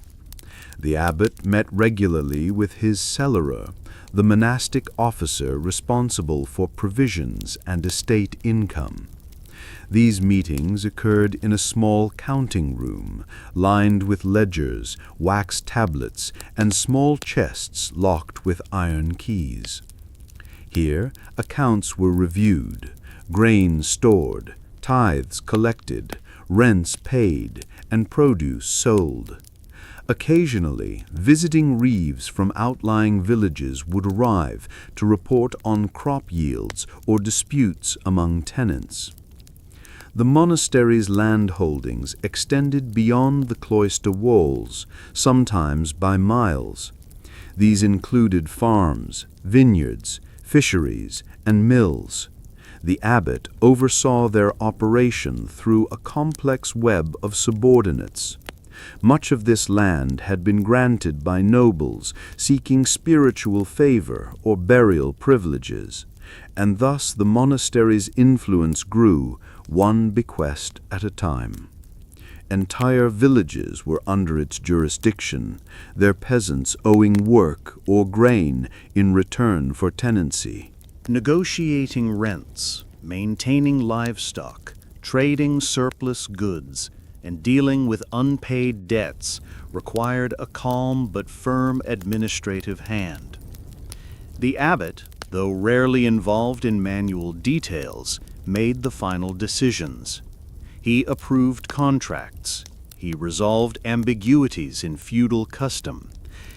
Speaker 2: The abbot met regularly with his cellarer, the monastic officer responsible for provisions and estate income. These meetings occurred in a small counting room, lined with ledgers, wax tablets, and small chests locked with iron keys. Here, accounts were reviewed, grain stored, tithes collected, rents paid, and produce sold. Occasionally, visiting reeves from outlying villages would arrive to report on crop yields or disputes among tenants. The monastery's land holdings extended beyond the cloister walls, sometimes by miles. These included farms, vineyards, fisheries, and mills. The abbot oversaw their operation through a complex web of subordinates. Much of this land had been granted by nobles seeking spiritual favor or burial privileges, and thus the monastery's influence grew, one bequest at a time. Entire villages were under its jurisdiction, their peasants owing work or grain in return for tenancy.
Speaker 3: Negotiating rents, maintaining livestock, trading surplus goods, and dealing with unpaid debts required a calm but firm administrative hand. The abbot, though rarely involved in manual details, made the final decisions. He approved contracts. He resolved ambiguities in feudal custom.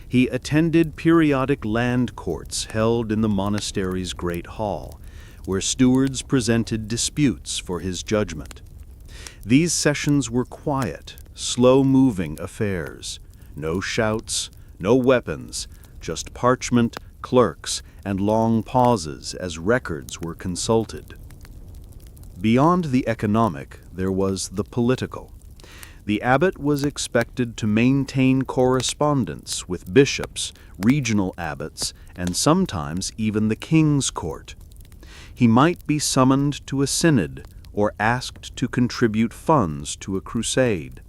Speaker 3: He attended periodic land courts held in the monastery's great hall, where stewards presented disputes for his judgment. These sessions were quiet, slow-moving affairs. No shouts, no weapons, just parchment, clerks, and long pauses as records were consulted. Beyond the economic, there was the political. The abbot was expected to maintain correspondence with bishops, regional abbots, and sometimes even the king's court. He might be summoned to a synod or asked to contribute funds to a crusade.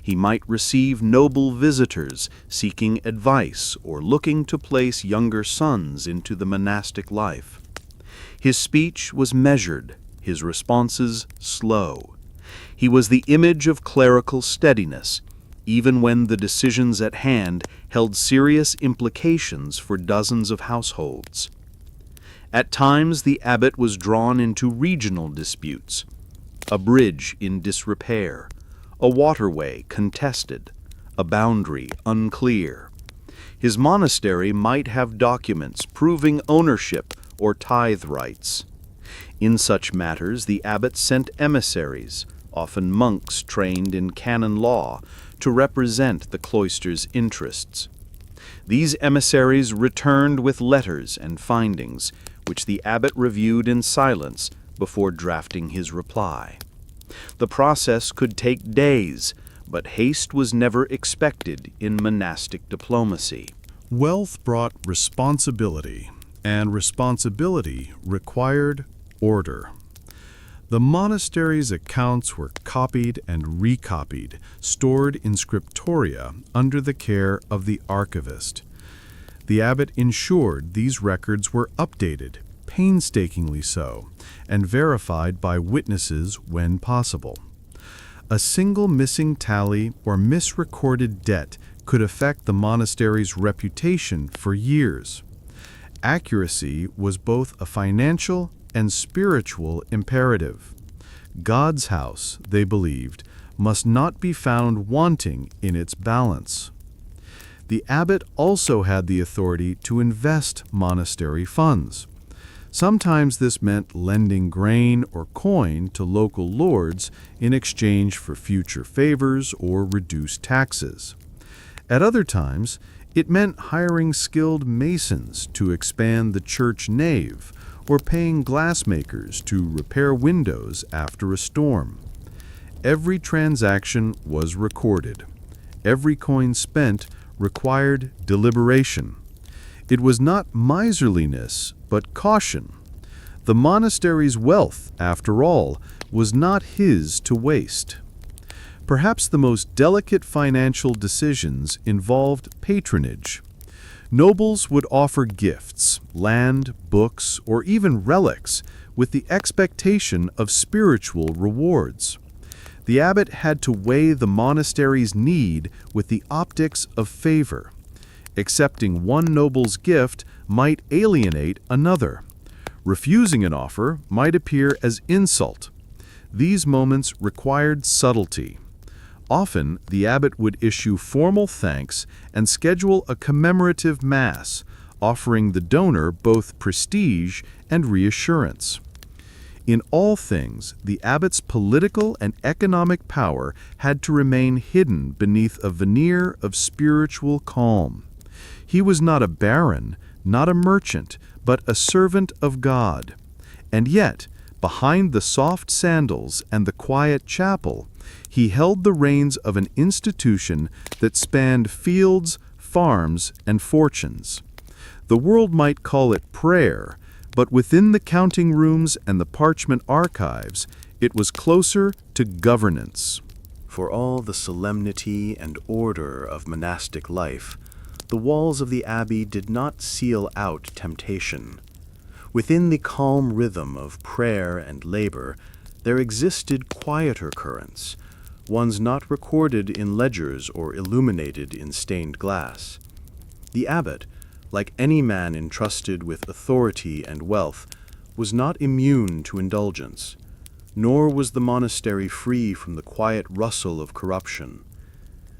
Speaker 3: He might receive noble visitors seeking advice or looking to place younger sons into the monastic life. His speech was measured, his responses slow. He was the image of clerical steadiness, even when the decisions at hand held serious implications for dozens of households. At times the abbot was drawn into regional disputes, a bridge in disrepair, a waterway contested, a boundary unclear. His monastery might have documents proving ownership or tithe rights. In such matters, the abbot sent emissaries, often monks trained in canon law, to represent the cloister's interests. These emissaries returned with letters and findings, which the abbot reviewed in silence before drafting his reply. The process could take days, but haste was never expected in monastic diplomacy.
Speaker 2: Wealth brought responsibility, and responsibility required order. The monastery's accounts were copied and recopied, stored in scriptoria under the care of the archivist. The abbot ensured these records were updated, painstakingly so, and verified by witnesses when possible. A single missing tally or misrecorded debt could affect the monastery's reputation for years. Accuracy was both a financial and spiritual imperative. God's house, they believed, must not be found wanting in its balance. The abbot also had the authority to invest monastery funds. Sometimes this meant lending grain or coin to local lords in exchange for future favors or reduced taxes. At other times, it meant hiring skilled masons to expand the church nave or paying glassmakers to repair windows after a storm. Every transaction was recorded. Every coin spent required deliberation. It was not miserliness, but caution. The monastery's wealth, after all, was not his to waste. Perhaps the most delicate financial decisions involved patronage. Nobles would offer gifts, land, books, or even relics, with the expectation of spiritual rewards. The abbot had to weigh the monastery's need with the optics of favor. Accepting one noble's gift might alienate another. Refusing an offer might appear as insult. These moments required subtlety. Often, the abbot would issue formal thanks and schedule a commemorative mass, offering the donor both prestige and reassurance. In all things, the abbot's political and economic power had to remain hidden beneath a veneer of spiritual calm. He was not a baron, not a merchant, but a servant of God. And yet, behind the soft sandals and the quiet chapel, he held the reins of an institution that spanned fields, farms, and fortunes. The world might call it prayer, but within the counting rooms and the parchment archives, it was closer to governance.
Speaker 3: For all the solemnity and order of monastic life, the walls of the abbey did not seal out temptation. Within the calm rhythm of prayer and labor, there existed quieter currents, ones not recorded in ledgers or illuminated in stained glass. The abbot, like any man entrusted with authority and wealth, was not immune to indulgence, nor was the monastery free from the quiet rustle of corruption.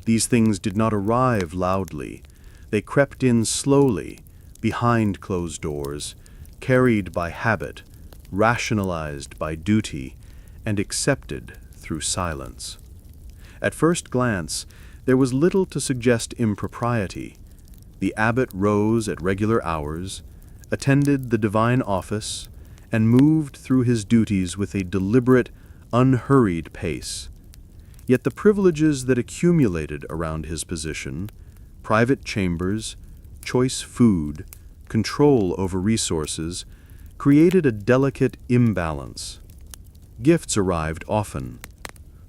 Speaker 3: These things did not arrive loudly. They crept in slowly, behind closed doors, carried by habit, rationalized by duty, and accepted through silence. At first glance, there was little to suggest impropriety. The abbot rose at regular hours, attended the divine office, and moved through his duties with a deliberate, unhurried pace. Yet the privileges that accumulated around his position, private chambers, choice food, control over resources, created a delicate imbalance. Gifts arrived often: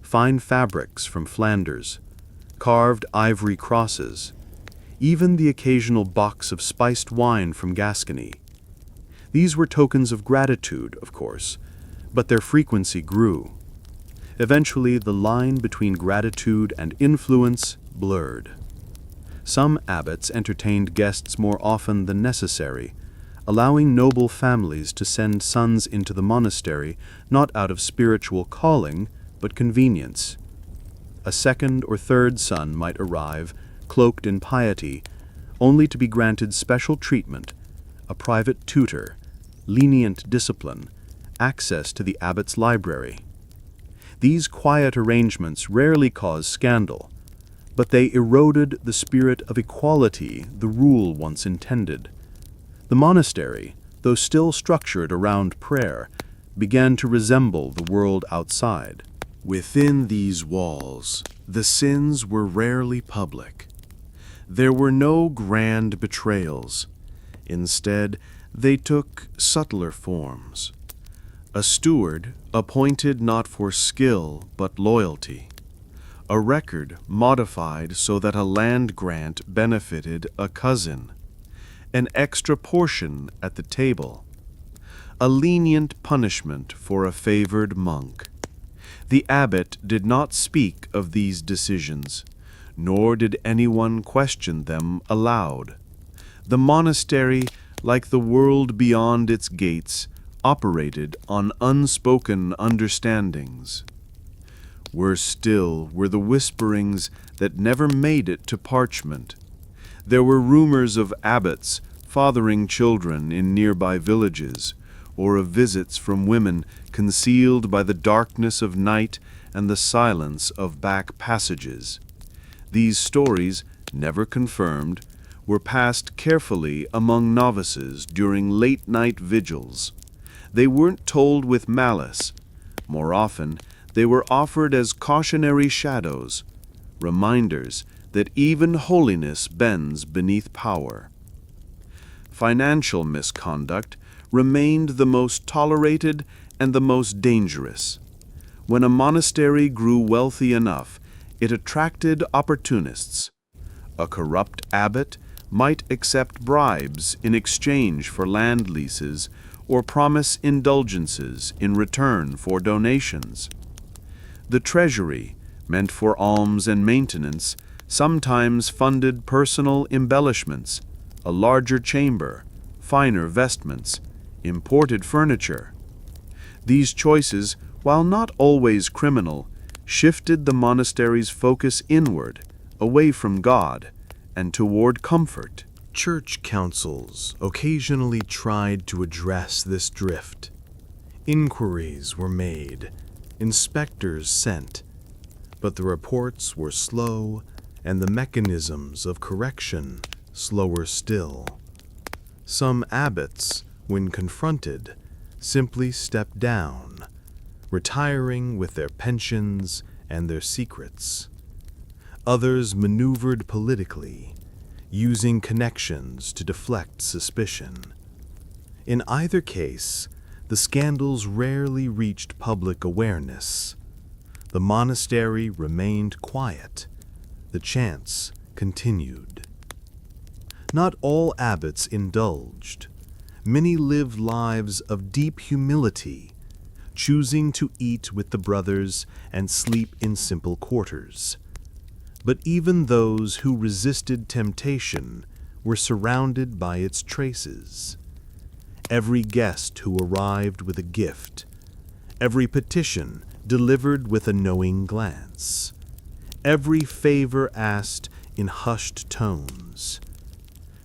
Speaker 3: fine fabrics from Flanders, carved ivory crosses, even the occasional box of spiced wine from Gascony. These were tokens of gratitude, of course, but their frequency grew. Eventually, the line between gratitude and influence blurred. Some abbots entertained guests more often than necessary, allowing noble families to send sons into the monastery not out of spiritual calling, but convenience. A second or third son might arrive, cloaked in piety, only to be granted special treatment, a private tutor, lenient discipline, access to the abbot's library. These quiet arrangements rarely caused scandal, but they eroded the spirit of equality the rule once intended. The monastery, though still structured around prayer, began to resemble the world outside. Within these walls, the sins were rarely public. There were no grand betrayals. Instead, they took subtler forms. A steward, appointed not for skill but loyalty. A record modified so that a land grant benefited a cousin. An extra portion at the table. A lenient punishment for a favored monk. The abbot did not speak of these decisions, nor did anyone question them aloud. The monastery, like the world beyond its gates, operated on unspoken understandings. Worse still were the whisperings that never made it to parchment. There were rumors of abbots fathering children in nearby villages, or of visits from women concealed by the darkness of night and the silence of back passages. These stories, never confirmed, were passed carefully among novices during late-night vigils. They weren't told with malice. More often, they were offered as cautionary shadows, reminders that even holiness bends beneath power. Financial misconduct remained the most tolerated and the most dangerous. When a monastery grew wealthy enough, it attracted opportunists. A corrupt abbot might accept bribes in exchange for land leases or promise indulgences in return for donations. The treasury, meant for alms and maintenance, sometimes funded personal embellishments, a larger chamber, finer vestments, imported furniture. These choices, while not always criminal, shifted the monastery's focus inward, away from God, and toward comfort.
Speaker 1: Church councils occasionally tried to address this drift. Inquiries were made, inspectors sent, but the reports were slow and the mechanisms of correction slower still. Some abbots, when confronted, simply stepped down, retiring with their pensions and their secrets. Others maneuvered politically, using connections to deflect suspicion. In either case, the scandals rarely reached public awareness. The monastery remained quiet. The chants continued. Not all abbots indulged. Many lived lives of deep humility, choosing to eat with the brothers and sleep in simple quarters. But even those who resisted temptation were surrounded by its traces. Every guest who arrived with a gift, every petition delivered with a knowing glance, every favor asked in hushed tones.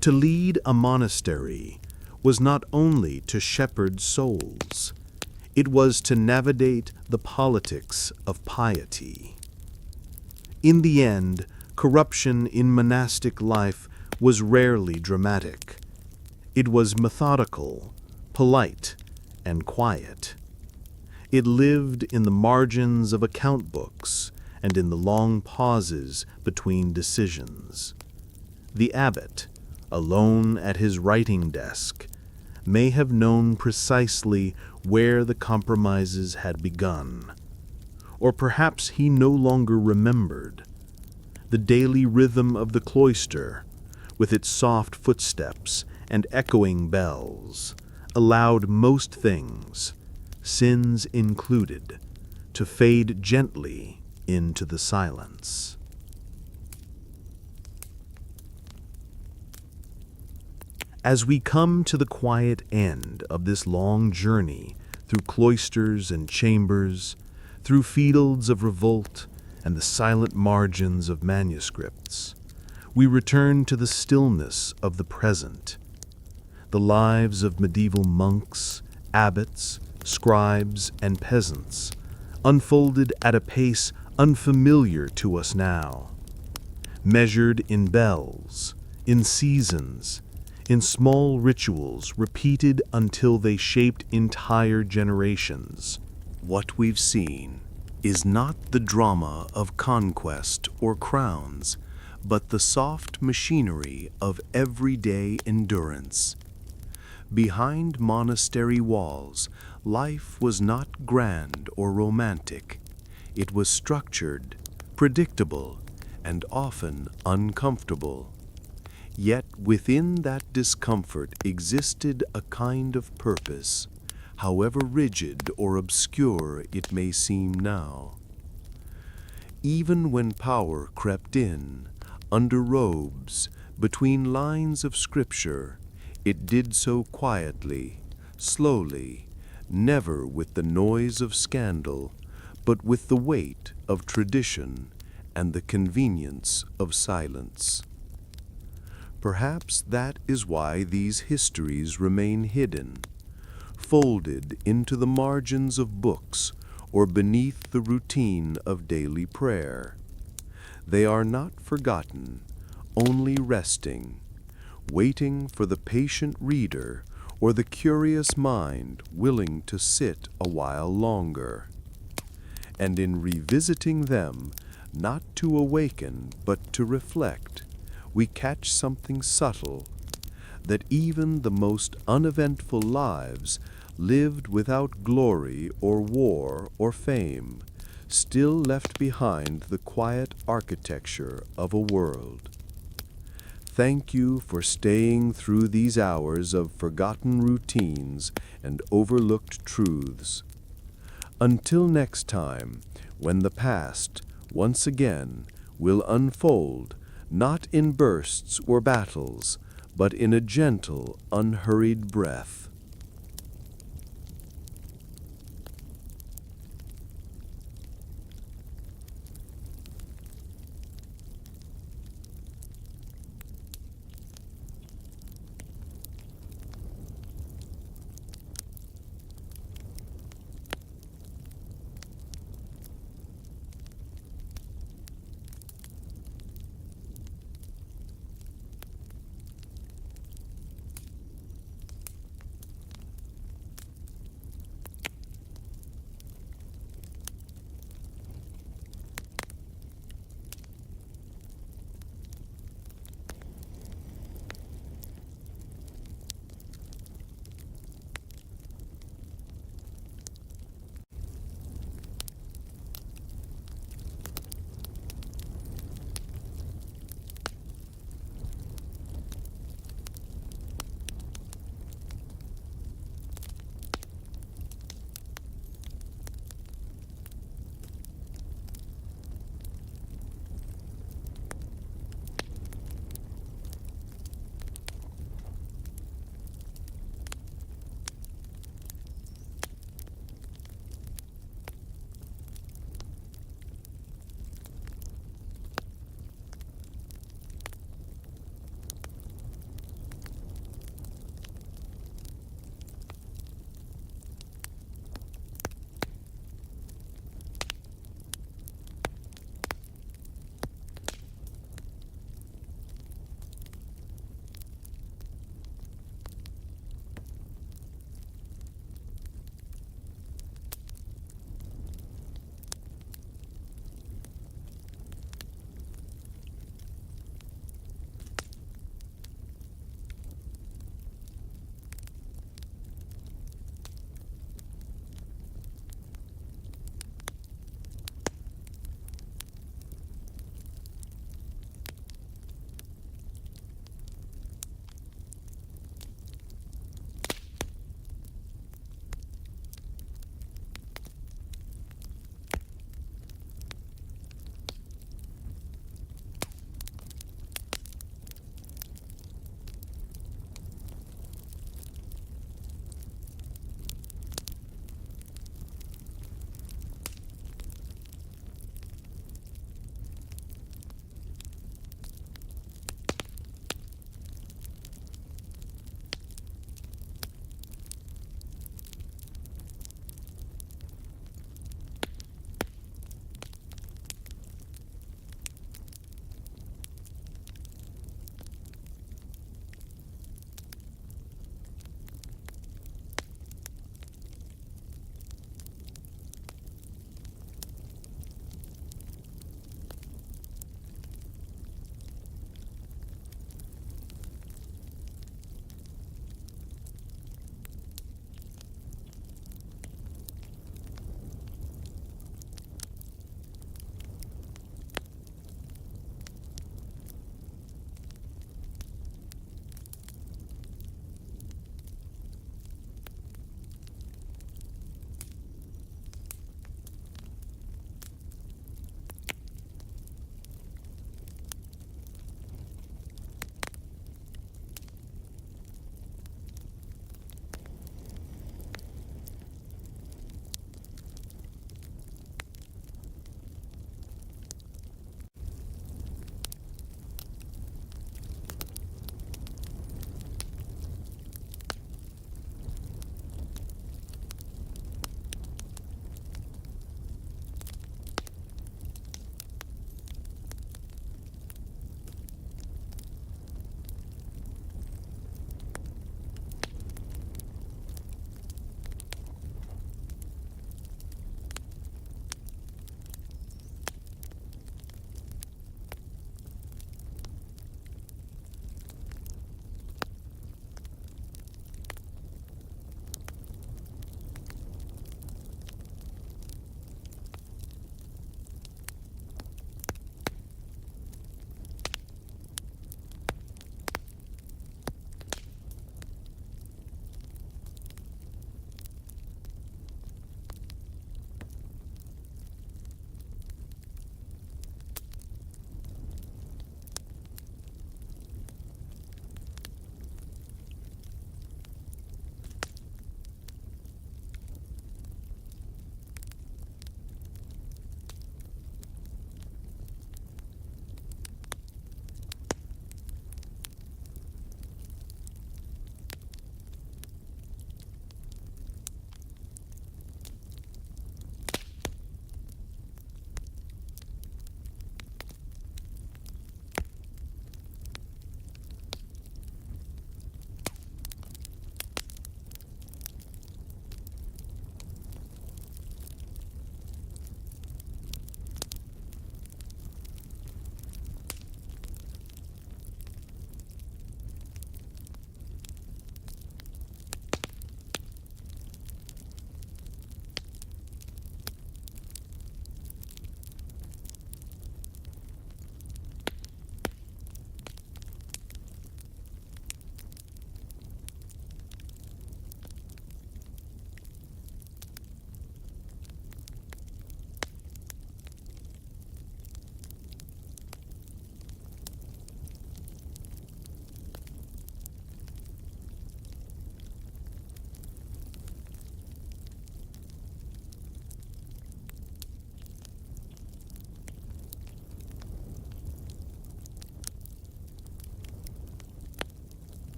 Speaker 1: To lead a monastery was not only to shepherd souls, it was to navigate the politics of piety. In the end, corruption in monastic life was rarely dramatic. It was methodical, polite, and quiet. It lived in the margins of account books and in the long pauses between decisions. The abbot, alone at his writing desk, may have known precisely where the compromises had begun. Or perhaps he no longer remembered. The daily rhythm of the cloister, with its soft footsteps and echoing bells, allowed most things, sins included, to fade gently into the silence. As we come to the quiet end of this long journey through cloisters and chambers, through fields of revolt and the silent margins of manuscripts, we return to the stillness of the present. The lives of medieval monks, abbots, scribes, and peasants unfolded at a pace unfamiliar to us now, measured in bells, in seasons, in small rituals repeated until they shaped entire generations.
Speaker 3: What we've seen is not the drama of conquest or crowns, but the soft machinery of everyday endurance. Behind monastery walls, life was not grand or romantic. It was structured, predictable, and often uncomfortable. Yet within that discomfort existed a kind of purpose, however rigid or obscure it may seem now. Even when power crept in, under robes, between lines of scripture, it did so quietly, slowly, never with the noise of scandal, but with the weight of tradition and the convenience of silence.
Speaker 2: Perhaps that is why these histories remain hidden, folded into the margins of books or beneath the routine of daily prayer. They are not forgotten, only resting, waiting for the patient reader or the curious mind willing to sit a while longer. And in revisiting them, not to awaken but to reflect, we catch something subtle, that even the most uneventful lives lived without glory or war or fame, still left behind the quiet architecture of a world. Thank you for staying through these hours of forgotten routines and overlooked truths. Until next time, when the past, once again, will unfold, not in bursts or battles, but in a gentle, unhurried breath.